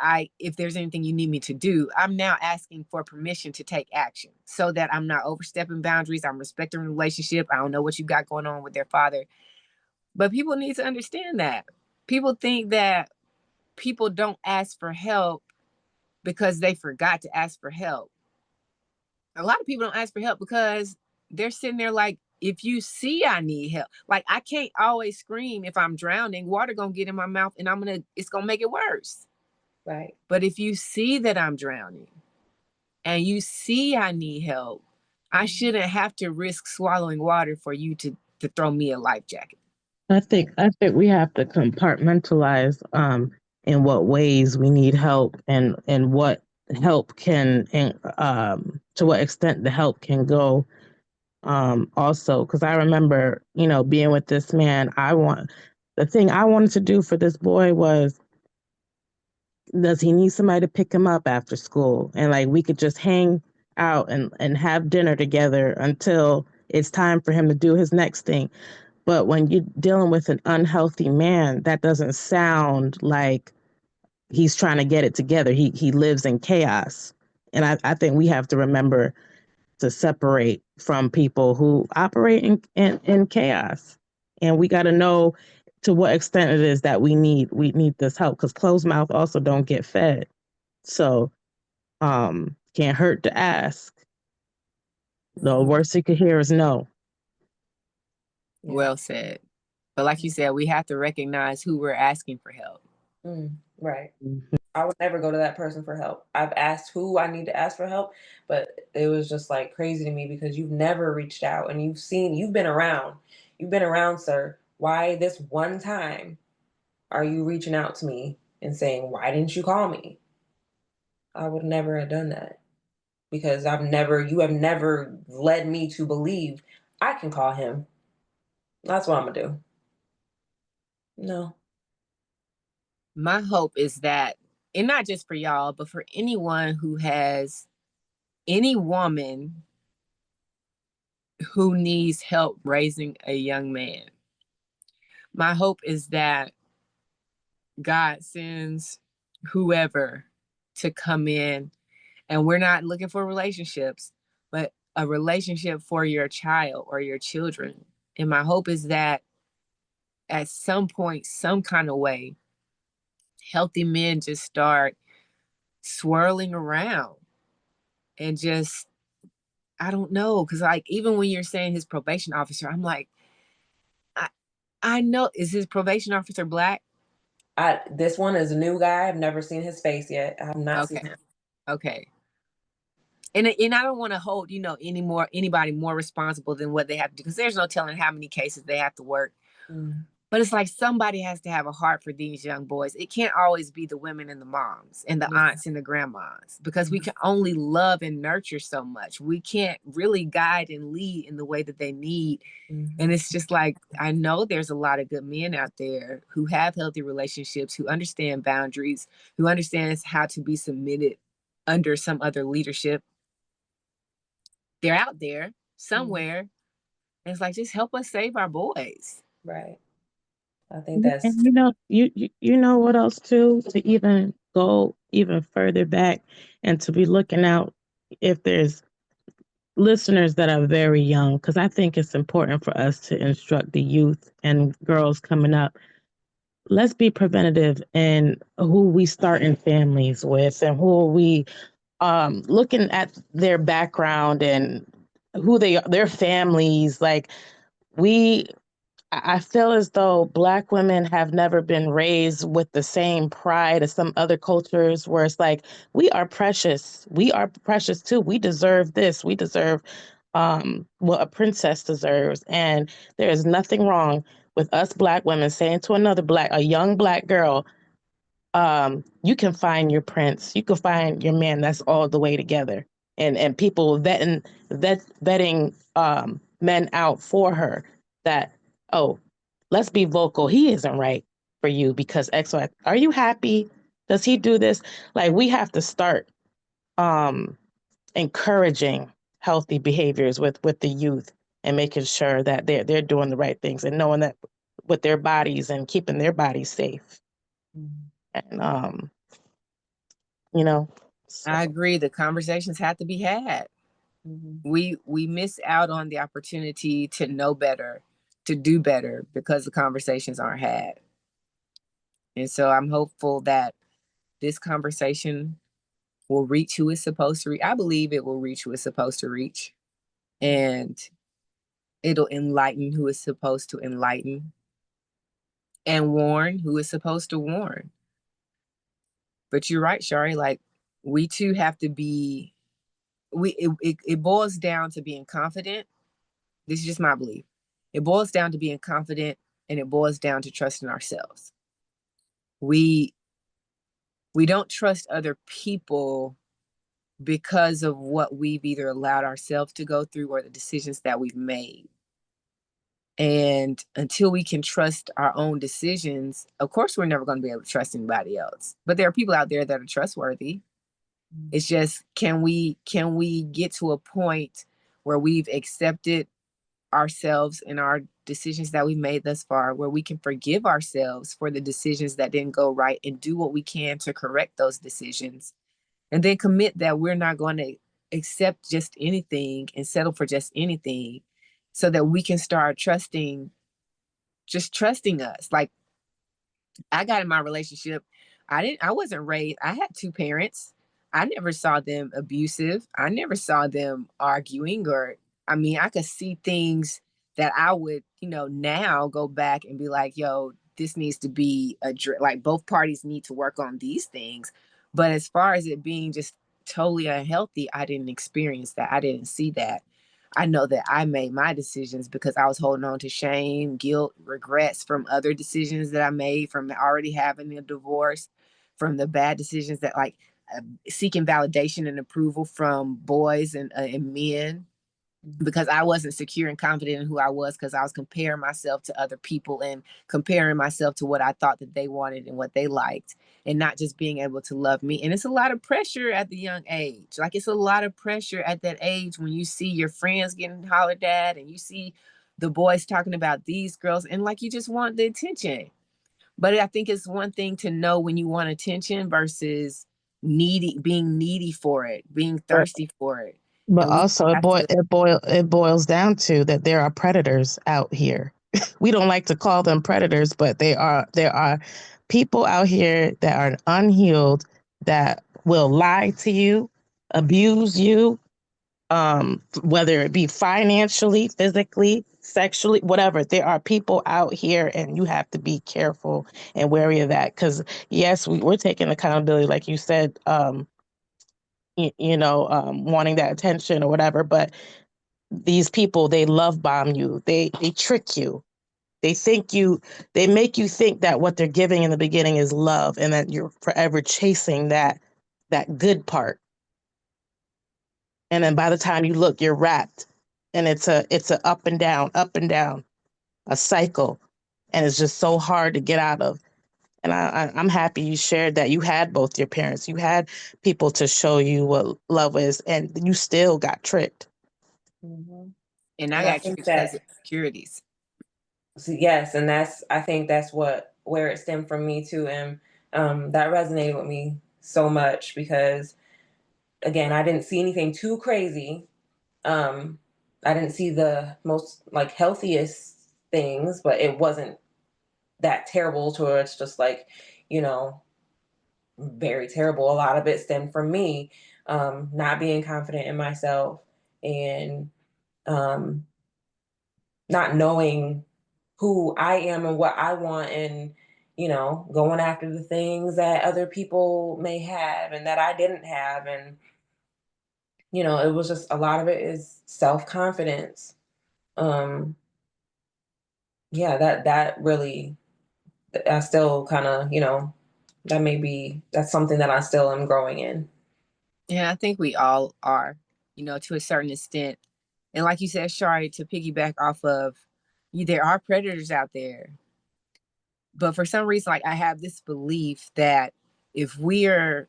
there's anything you need me to do. I'm now asking for permission to take action so that I'm not overstepping boundaries. I'm respecting the relationship. I don't know what you got going on with their father, but people need to understand that. People think that people don't ask for help because they forgot to ask for help. A lot of people don't ask for help because they're sitting there like, if you see I need help, like I can't always scream if I'm drowning, water gonna get in my mouth and it's gonna make it worse. Right. But if you see that I'm drowning and you see I need help, I shouldn't have to risk swallowing water for you to throw me a life jacket. I think we have to compartmentalize in what ways we need help and what help can and to what extent the help can go. Also, because I remember, being with this man, the thing I wanted to do for this boy was, does he need somebody to pick him up after school? And like we could just hang out and have dinner together until it's time for him to do his next thing. But when you're dealing with an unhealthy man, that doesn't sound like he's trying to get it together. He lives in chaos. And I think we have to remember to separate from people who operate in chaos. And we got to know to what extent it is that we need this help, because closed mouth also don't get fed. So can't hurt to ask. The worst you could hear is no. Yeah. Well said. But like you said, we have to recognize who we're asking for help. Right. I would never go to that person for help. I've asked who I need to ask for help, but it was just like crazy to me because you've never reached out and you've been around. You've been around, sir. Why this one time are you reaching out to me and saying, why didn't you call me? I would never have done that because you have never led me to believe I can call him. That's what I'm gonna do. No. My hope is that, and not just for y'all, but for anyone who has any woman who needs help raising a young man, my hope is that God sends whoever to come in, and we're not looking for relationships, but a relationship for your child or your children. And my hope is that at some point, some kind of way, healthy men just start swirling around and just, I don't know, because like even when you're saying his probation officer, I'm like, I know, is his probation officer Black? This one is a new guy. I've never seen his face yet. I have not seen him. Okay. And I don't want to hold, anybody more responsible than what they have to do, because there's no telling how many cases they have to work. But it's like somebody has to have a heart for these young boys. It can't always be the women and the moms and the aunts and the grandmas, because we can only love and nurture so much. We can't really guide and lead in the way that they need. And it's just like, I know there's a lot of good men out there who have healthy relationships, who understand boundaries, who understands how to be submitted under some other leadership. They're out there somewhere. And it's like, just help us save our boys. Right. I think that's, and you know what else too, to even go even further back and to be looking out if there's listeners that are very young, because I think it's important for us to instruct the youth and girls coming up. Let's be preventative in who we start in families with and who we looking at their background and who they are, their families. Like we I feel as though Black women have never been raised with the same pride as some other cultures where it's like, we are precious. We are precious too. We deserve this. We deserve what a princess deserves. And there is nothing wrong with us Black women saying to a young Black girl, you can find your prince. You can find your man. That's all the way together. And people vetting men out for her that, oh, let's be vocal. He isn't right for you because X, Y. Are you happy? Does he do this? Like, we have to start encouraging healthy behaviors with the youth and making sure that they're doing the right things and knowing that with their bodies and keeping their bodies safe. And you know, so. I agree. The conversations have to be had. We miss out on the opportunity to know better, to do better, because the conversations aren't had. And so I'm hopeful that this conversation will reach who it's supposed to reach. I believe it will reach who it's supposed to reach. And it'll enlighten who it's supposed to enlighten, and warn who is supposed to warn. But you're right, Shari, like, we too have to be, it boils down to being confident. This is just my belief. It boils down to being confident, and it boils down to trusting ourselves. We don't trust other people because of what we've either allowed ourselves to go through or the decisions that we've made. And until we can trust our own decisions, of course, we're never going to be able to trust anybody else. But there are people out there that are trustworthy. It's just, can we get to a point where we've accepted ourselves and our decisions that we've made thus far, where we can forgive ourselves for the decisions that didn't go right and do what we can to correct those decisions, and then commit that we're not going to accept just anything and settle for just anything, so that we can start trusting us. Like, I got in my relationship, I wasn't raised, I had two parents. I never saw them abusive. I never saw them arguing, or, I mean, I could see things that I would, now go back and be like, yo, this needs to be like, both parties need to work on these things. But as far as it being just totally unhealthy, I didn't experience that. I didn't see that. I know that I made my decisions because I was holding on to shame, guilt, regrets from other decisions that I made, from already having a divorce, from the bad decisions that, like, seeking validation and approval from boys and men, because I wasn't secure and confident in who I was, because I was comparing myself to other people and comparing myself to what I thought that they wanted and what they liked, and not just being able to love me. And it's a lot of pressure at the young age. Like, it's a lot of pressure at that age when you see your friends getting hollered at and you see the boys talking about these girls, and, like, you just want the attention. But I think it's one thing to know when you want attention versus being needy for it, being thirsty for it. But And we also, have to, it boils down to that there are predators out here. We don't like to call them predators, but there are people out here that are unhealed, that will lie to you, abuse you, whether it be financially, physically, sexually, whatever. There are people out here, and you have to be careful and wary of that. Because yes, we're taking accountability, like you said, wanting that attention or whatever. But these people, they love bomb you. They trick you. They make you think that what they're giving in the beginning is love, and that you're forever chasing that good part. And then by the time you look, you're wrapped, and it's a up and down, a cycle, and it's just so hard to get out of. And I'm happy you shared that you had both your parents. You had people to show you what love is, and you still got tricked. and I got tricked because of insecurities. Yes, and I think that's where it stemmed from me too, and that resonated with me so much because, again, I didn't see anything too crazy. I didn't see the most, like, healthiest things, but it wasn't that terrible to where it's just like, very terrible. A lot of it stemmed from me not being confident in myself, and not knowing who I am and what I want, and going after the things that other people may have and that I didn't have. And it was just, a lot of it is self-confidence. Yeah, that really, I still kind of, that's something that I still am growing in. Yeah, I think we all are, to a certain extent. And like you said, Shari, to piggyback off of you, there are predators out there. But for some reason, like I have this belief that if we're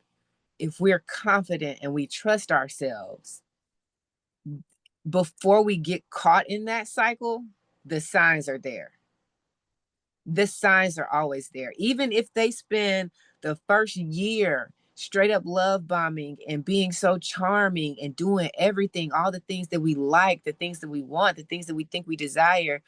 confident and we trust ourselves, before we get caught in that cycle, the signs are there. The signs are always there. Even if they spend the first year straight up love bombing and being so charming and doing everything, all the things that we like, the things that we want, the things that we think we desire,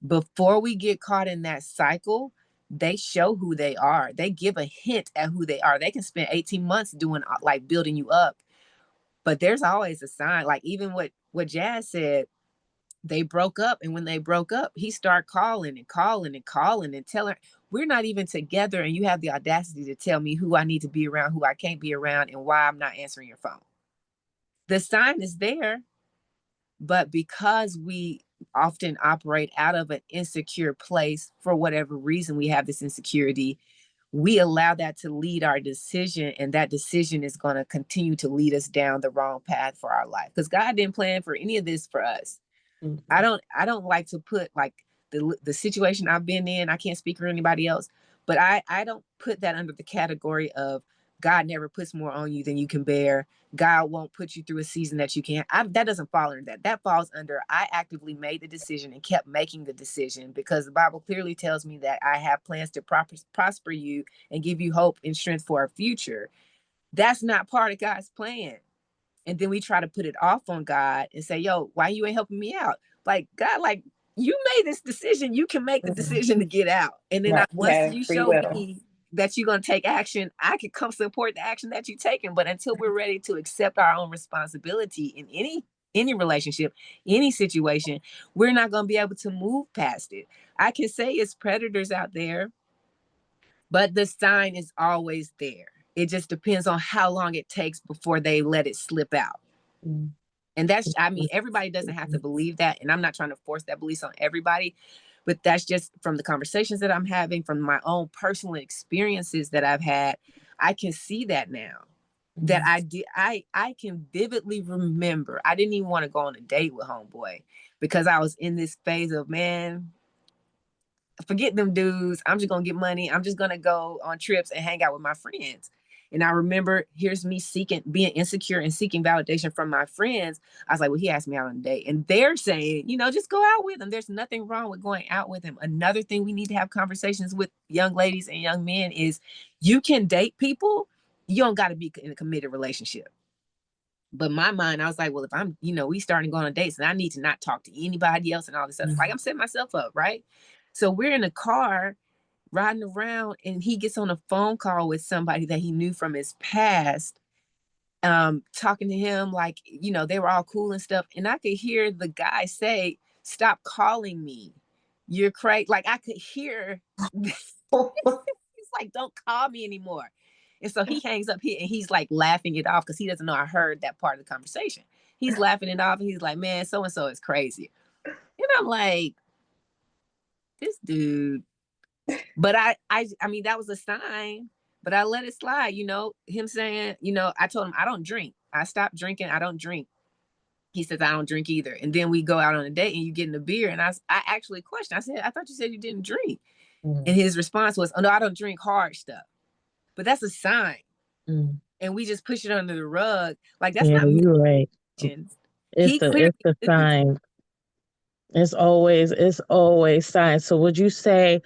before we get caught in that cycle, they show who they are. They give a hint at who they are. They can spend 18 months doing, like, building you up, but there's always a sign. Like even what Jazz said, they broke up, and when they broke up, he started calling and calling and calling and telling her, we're not even together, and you have the audacity to tell me who I need to be around, who I can't be around, and why I'm not answering your phone. The sign is there, but because we often operate out of an insecure place, for whatever reason we have this insecurity, we allow that to lead our decision, and that decision is going to continue to lead us down the wrong path for our life, because God didn't plan for any of this for us. Mm-hmm. I don't like to put, like, the situation I've been in, I can't speak for anybody else, but I don't put that under the category of God never puts more on you than you can bear. God won't put you through a season that you can't. That doesn't fall under that. That falls under, I actively made the decision and kept making the decision, because the Bible clearly tells me that I have plans to prosper you and give you hope and strength for a future. That's not part of God's plan. And then we try to put it off on God and say, yo, why you ain't helping me out? Like, God, like, you made this decision. You can make the decision to get out. And then once you show me that you're going to take action, I can come support the action that you're taking. But until we're ready to accept our own responsibility in any relationship, any situation, we're not going to be able to move past it. I can say it's predators out there, but the sign is always there. It just depends on how long it takes before they let it slip out. Mm. And that's, I mean, everybody doesn't have to believe that. And I'm not trying to force that belief on everybody, but that's just from the conversations that I'm having, from my own personal experiences that I've had. I can see that now. Mm-hmm. That I can vividly remember. I didn't even want to go on a date with homeboy because I was in this phase of, man, forget them dudes. I'm just going to get money. I'm just going to go on trips and hang out with my friends. And I remember, here's me being insecure and seeking validation from my friends. I was like, well, he asked me out on a date. And they're saying, just go out with him. There's nothing wrong with going out with him. Another thing we need to have conversations with young ladies and young men is, you can date people. You don't got to be in a committed relationship. But in my mind, I was like, well, if I'm, we starting going on dates and I need to not talk to anybody else and all this stuff, like I'm setting myself up, right? So we're in a car riding around, and he gets on a phone call with somebody that he knew from his past, talking to him like, they were all cool and stuff. And I could hear the guy say, stop calling me. You're crazy. Like, I could hear, he's like, don't call me anymore. And so he hangs up here and he's like laughing it off because he doesn't know I heard that part of the conversation. He's laughing it off and he's like, man, so-and-so is crazy. And I'm like, this dude. But I mean, that was a sign, but I let it slide, him saying, I told him I don't drink. I stopped drinking. I don't drink. He says, I don't drink either. And then we go out on a date and you get in a beer. And I actually questioned. I said, I thought you said you didn't drink. Mm. And his response was, oh, no, I don't drink hard stuff. But that's a sign. Mm. And we just push it under the rug. Like, that's not you're right. It's the sign. It's always signs. So would you say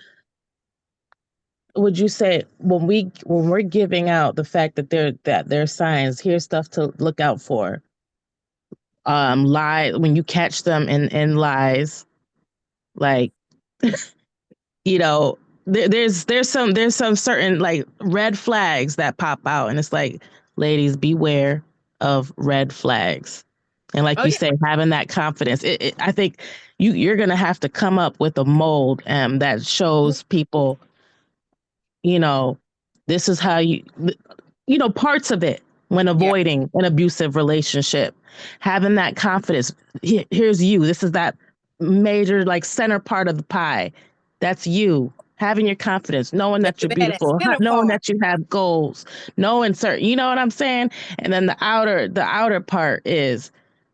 when we're giving out the fact that there are signs, here's stuff to look out for, lie, when you catch them in lies, like, there's some certain, like, red flags that pop out, and it's like, ladies, beware of red flags. And like you say, having that confidence, I think you're going to have to come up with a mold that shows people, you know, this is how parts of it when avoiding an abusive relationship, having that confidence. Here's you. This is that major, like, center part of the pie. That's you. Having your confidence, knowing that you're beautiful, knowing that you have goals, knowing certain, you know what I'm saying? And then the outer part is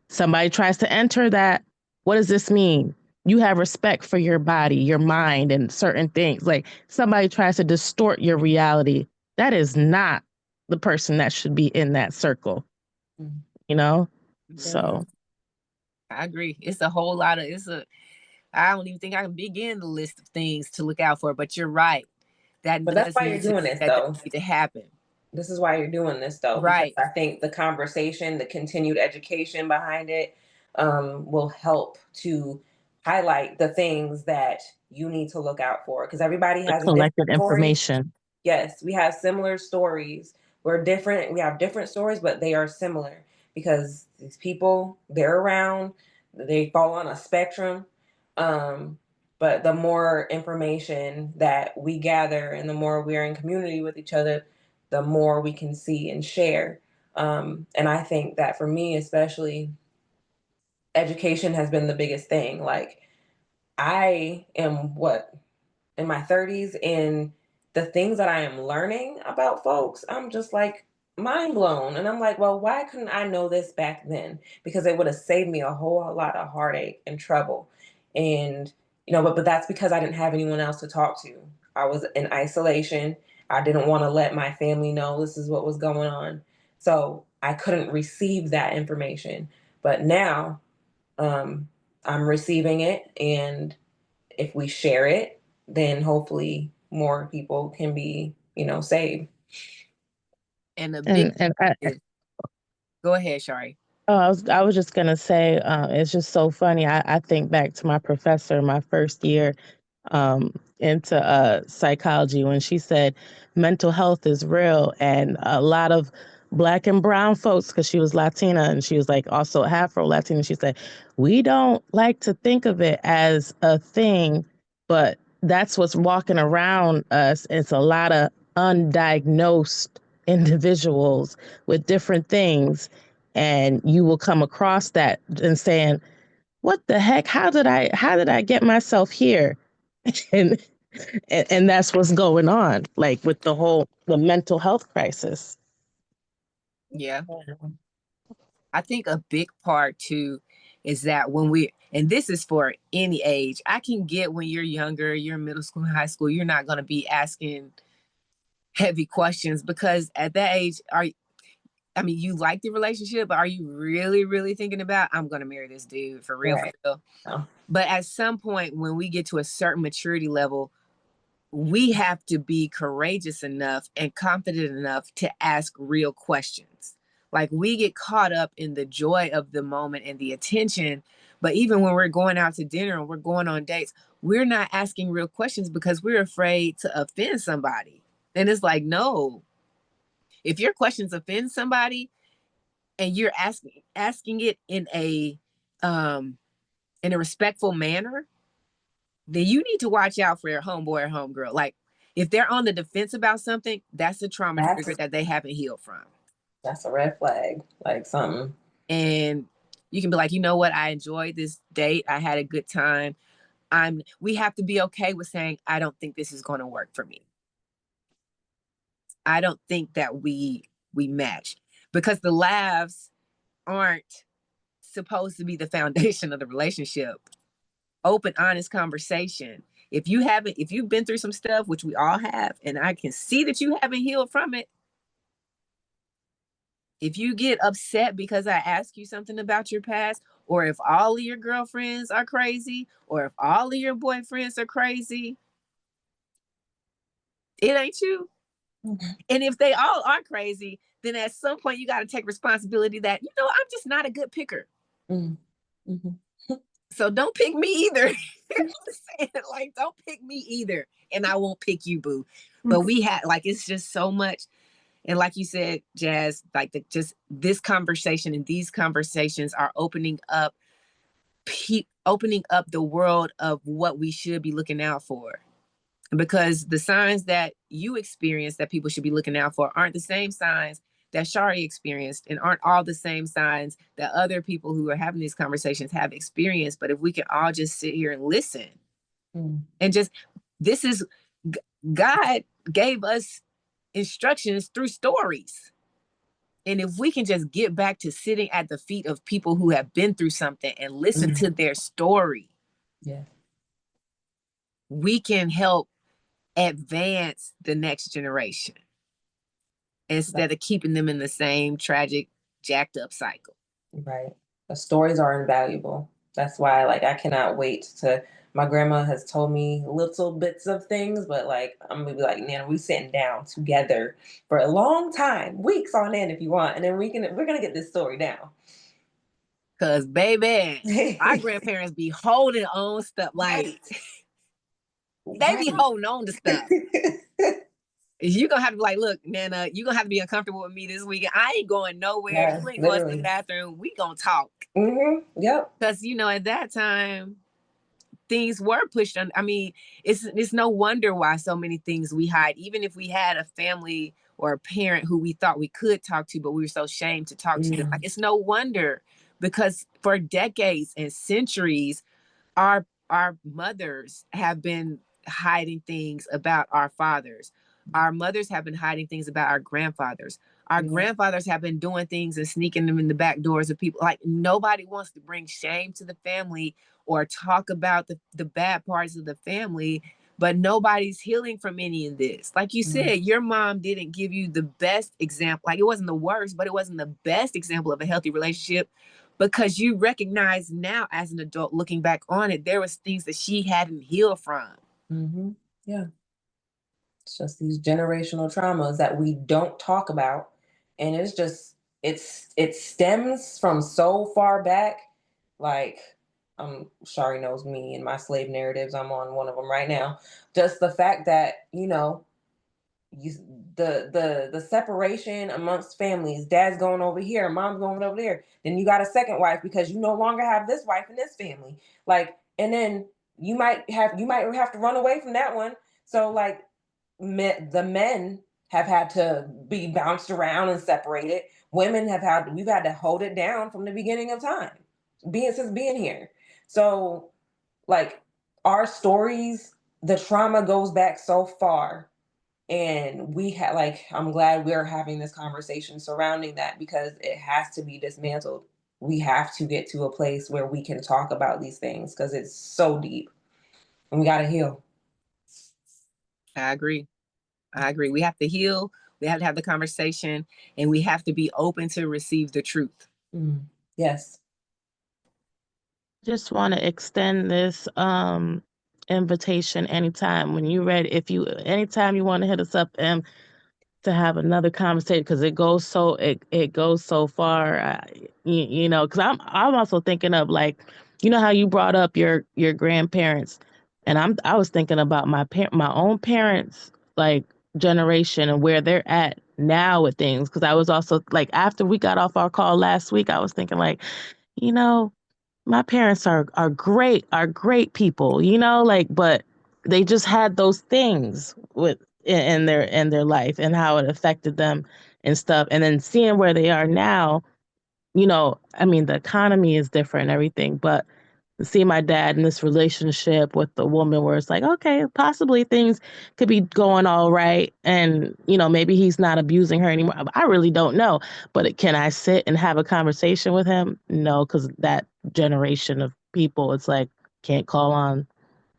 somebody tries to enter that. What does this mean? You have respect for your body, your mind, and certain things. Like, somebody tries to distort your reality. That is not the person that should be in that circle, you know? So I agree. It's a whole lot of, I don't even think I can begin the list of things to look out for, but you're right. But that's why you're doing this, though. That need to happen. This is why you're doing this, though. Right. Because I think the conversation, the continued education behind it, will help to highlight the things that you need to look out for. Because everybody has collected information. Yes, we have similar stories. We're different. We have different stories, but they are similar because these people, they're around. They fall on a spectrum. But the more information that we gather and the more we're in community with each other, the more we can see and share. And I think that for me, especially, education has been the biggest thing. Like, I am in my 30s, and the things that I am learning about folks, I'm just like mind blown. And I'm like, well, why couldn't I know this back then? Because it would have saved me a whole lot of heartache and trouble. And, but that's because I didn't have anyone else to talk to. I was in isolation. I didn't want to let my family know this is what was going on. So I couldn't receive that information. But now I'm receiving it. And if we share it, then hopefully more people can be, saved. And the big go ahead, Shari. Oh, I was just gonna say, it's just so funny. I think back to my professor my first year into psychology when she said mental health is real, and a lot of Black and brown folks, because she was Latina and she was like also Afro Latina, she said, we don't like to think of it as a thing, but that's what's walking around us. It's a lot of undiagnosed individuals with different things, and you will come across that and saying, what the heck, how did I get myself here? and and that's what's going on, like, with the mental health crisis. Yeah. I think a big part too is that and this is for any age, I can get when you're younger, you're in middle school, high school, you're not going to be asking heavy questions, because at that age, you like the relationship, but are you really, really thinking about, I'm going to marry this dude for real? Right. For real? No. But at some point, when we get to a certain maturity level, we have to be courageous enough and confident enough to ask real questions. Like, we get caught up in the joy of the moment and the attention. But even when we're going out to dinner and we're going on dates, we're not asking real questions because we're afraid to offend somebody. And it's like, no, if your questions offend somebody and you're asking it in a respectful manner, then you need to watch out for your homeboy or homegirl. Like, if they're on the defense about something, that's a trauma trigger that they haven't healed from. That's a red flag, like something. And you can be like, you know what? I enjoyed this date. I had a good time. We have to be okay with saying, I don't think this is going to work for me. I don't think that we match, because the laughs aren't supposed to be the foundation of the relationship. Open, honest conversation. If you've been through some stuff, which we all have, and I can see that you haven't healed from it, if you get upset because I ask you something about your past, or if all of your girlfriends are crazy, or if all of your boyfriends are crazy, it ain't you. Mm-hmm. And if they all are crazy, then at some point you got to take responsibility that, I'm just not a good picker. Mm-hmm. So don't pick me either. Like, don't pick me either, and I won't pick you, boo. But we had, like, it's just so much. And like you said, Jazz, like, just this conversation and these conversations are opening up opening up the world of what we should be looking out for. Because the signs that you experience that people should be looking out for aren't the same signs that Shari experienced, and aren't all the same signs that other people who are having these conversations have experienced. But if we can all just sit here and listen and just, this is, God gave us instructions through stories. And if we can just get back to sitting at the feet of people who have been through something and listen to their story, we can help advance the next generation instead of keeping them in the same tragic, jacked up cycle. Right. The stories are invaluable. That's why, like, I cannot wait to. My grandma has told me little bits of things, but like, I'm gonna be like, Nana, we sitting down together for a long time, weeks on end if you want, and then we're gonna get this story down. Cause baby, our grandparents be holding on stuff, like they be holding on to stuff. You're gonna have to be like, look, Nana, you're gonna have to be uncomfortable with me this weekend. I ain't going nowhere. Yeah, you ain't going to the bathroom. We gonna talk. Yep. Because at that time, things were pushed on. I mean, it's no wonder why so many things we hide. Even if we had a family or a parent who we thought we could talk to, but we were so ashamed to talk to them. Like, it's no wonder, because for decades and centuries, our mothers have been hiding things about our fathers. Our mothers have been hiding things about our grandfathers. Our grandfathers have been doing things and sneaking them in the back doors of people. Like, nobody wants to bring shame to the family or talk about the bad parts of the family, but nobody's healing from any of this. Like you said, your mom didn't give you the best example. Like, it wasn't the worst, but it wasn't the best example of a healthy relationship, because you recognize now as an adult looking back on it, there was things that she hadn't healed from. Yeah. It's just these generational traumas that we don't talk about. And it's just, it stems from so far back. Like, Shari knows me and my slave narratives. I'm on one of them right now. Just the fact that, the separation amongst families, dad's going over here, mom's going over there, then you got a second wife because you no longer have this wife in this family, like, and then you might have to run away from that one. So like, the men have had to be bounced around and separated. We've had to hold it down from the beginning of time, being here. So like, our stories, the trauma goes back so far. And I'm glad we're having this conversation surrounding that, because it has to be dismantled. We have to get to a place where we can talk about these things, because it's so deep and we got to heal. I agree. We have to heal. We have to have the conversation, and we have to be open to receive the truth. Yes. Just want to extend this invitation anytime when you're ready. Anytime you want to hit us up to have another conversation, because it goes so far. Because I'm also thinking of, like, how you brought up your grandparents, and I was thinking about my own parents, like, generation, and where they're at now with things. Because I was also, like, after we got off our call last week, I was thinking, like, my parents are great people, like, but they just had those things in their life and how it affected them and stuff. And then seeing where they are now, I mean, the economy is different and everything, but to see my dad in this relationship with the woman where it's like, okay, possibly things could be going all right. And, maybe he's not abusing her anymore. I really don't know. But can I sit and have a conversation with him? No, because that generation of people, it's like, can't call on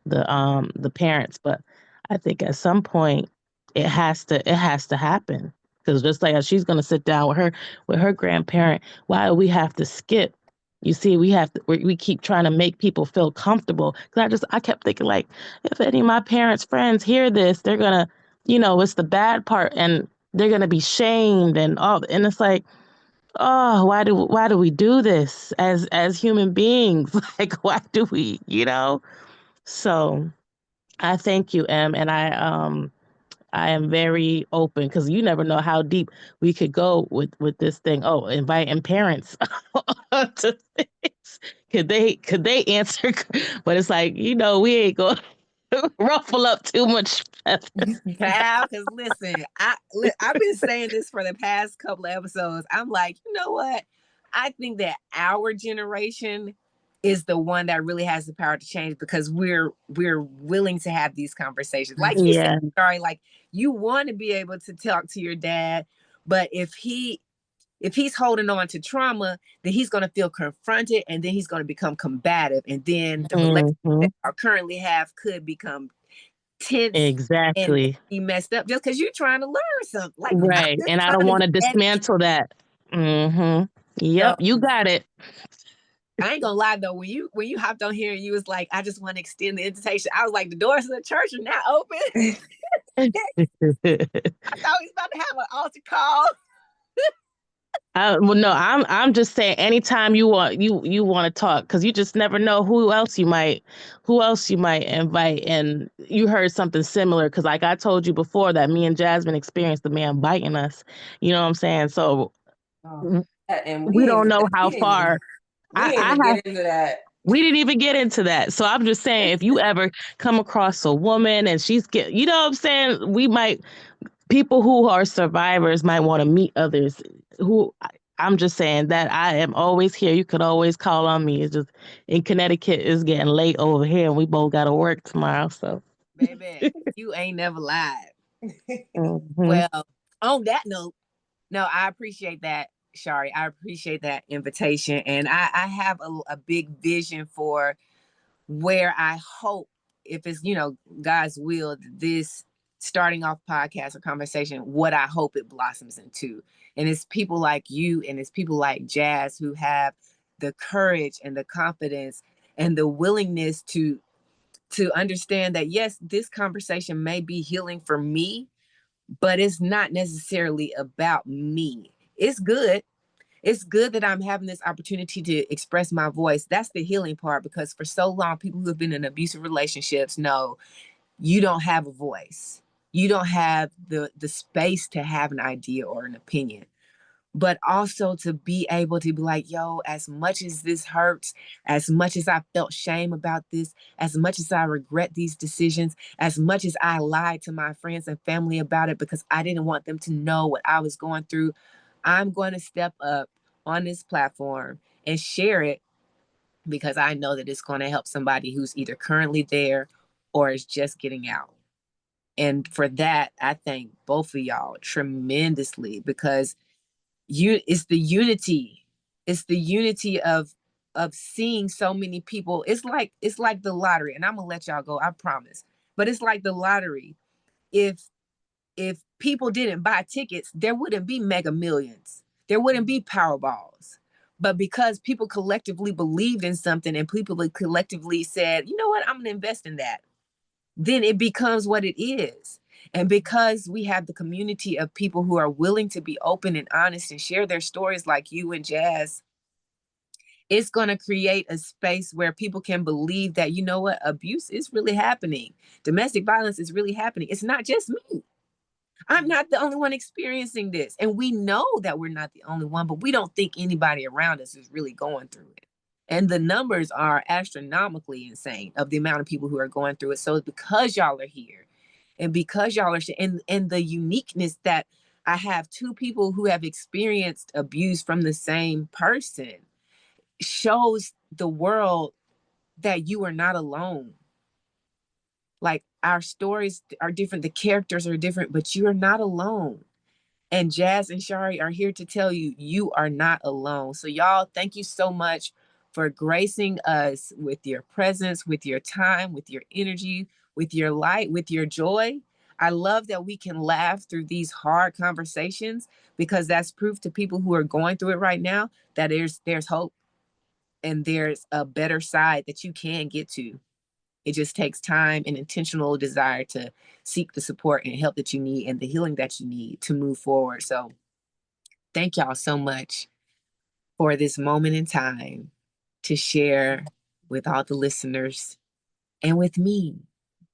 the parents. But I think at some point it has to happen. Because just like she's gonna sit down with her grandparent, why do we have to skip? You see, we keep trying to make people feel comfortable. Because I kept thinking, like, if any of my parents' friends hear this, they're gonna, it's the bad part, and they're gonna be shamed and all. And it's like, oh, why do we do this as human beings? Like, why do we, So I thank you, Em, and I am very open, because you never know how deep we could go with this thing. Oh, inviting parents respond to things. Could they answer? But it's like, we ain't going to ruffle up too much feathers. Pal, because listen, I've been saying this for the past couple of episodes. I'm like, you know what? I think that our generation is the one that really has the power to change, because we're willing to have these conversations. Like you said, sorry, like you want to be able to talk to your dad, but if he's holding on to trauma, then he's going to feel confronted, and then he's going to become combative, and then the relationship that I currently have could become tense. Exactly. And be messed up just because you're trying to learn something. Like, right. And I don't want to dismantle that. Yep, so, you got it. I ain't gonna lie though, when you hopped on here and you was like, I just want to extend the invitation, I was like, the doors of the church are now open. I thought we was about to have an altar call. Well, no, I'm just saying, anytime you want to talk, because you just never know who else you might invite, and you heard something similar. Because like I told you before, that me and Jasmine experienced the man biting us. You know what I'm saying? So and we don't know how far. We didn't get into that. We didn't even get into that. So I'm just saying, if you ever come across a woman and she's you know what I'm saying, people who are survivors might want to meet others who. I'm just saying that I am always here. You could always call on me. It's just in Connecticut, it's getting late over here, and we both got to work tomorrow. So, baby, you ain't never lied. Well, on that note, no, I appreciate that, Shari. I appreciate that invitation, and I have a big vision for where I hope, if it's God's will, this starting off podcast or conversation, what I hope it blossoms into. And it's people like you, and it's people like Jazz, who have the courage and the confidence and the willingness to understand that, yes, this conversation may be healing for me, but it's not necessarily about me. It's good. It's good that I'm having this opportunity to express my voice. That's the healing part, because for so long, people who have been in abusive relationships know you don't have a voice. You don't have the space to have an idea or an opinion. But also to be able to be like, yo, as much as this hurts, as much as I felt shame about this, as much as I regret these decisions, as much as I lied to my friends and family about it because I didn't want them to know what I was going through, I'm going to step up on this platform and share it, because I know that it's going to help somebody who's either currently there or is just getting out. And for that, I thank both of y'all tremendously, because it's the unity. It's the unity of seeing so many people. It's like the lottery, and I'm gonna let y'all go, I promise. But it's like the lottery. If people didn't buy tickets, there wouldn't be Mega Millions. There wouldn't be Powerballs. But because people collectively believed in something, and people collectively said, you know what, I'm gonna invest in that, then it becomes what it is. And because we have the community of people who are willing to be open and honest and share their stories, like you and Jazz, it's going to create a space where people can believe that, you know what, abuse is really happening. Domestic violence is really happening. It's not just me. I'm not the only one experiencing this. And we know that we're not the only one, but we don't think anybody around us is really going through it. And the numbers are astronomically insane of the amount of people who are going through it. So it's because y'all are here, and because y'all are, and the uniqueness that I have two people who have experienced abuse from the same person shows the world that you are not alone. Like, our stories are different, the characters are different, but you are not alone. And Jazz and Shari are here to tell you, you are not alone. So y'all, thank you so much for gracing us with your presence, with your time, with your energy, with your light, with your joy. I love that we can laugh through these hard conversations, because that's proof to people who are going through it right now that there's hope, and there's a better side that you can get to. It just takes time and intentional desire to seek the support and help that you need, and the healing that you need to move forward. So thank y'all so much for this moment in time to share with all the listeners and with me.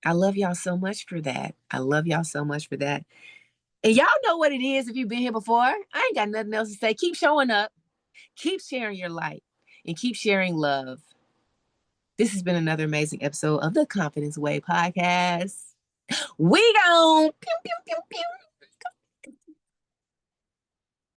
I love y'all so much for that. I love y'all so much for that. And y'all know what it is if you've been here before. I ain't got nothing else to say. Keep showing up. Keep sharing your light. and keep sharing love. This has been another amazing episode of the Confidence Way podcast. We gone. Pew, pew, pew, pew.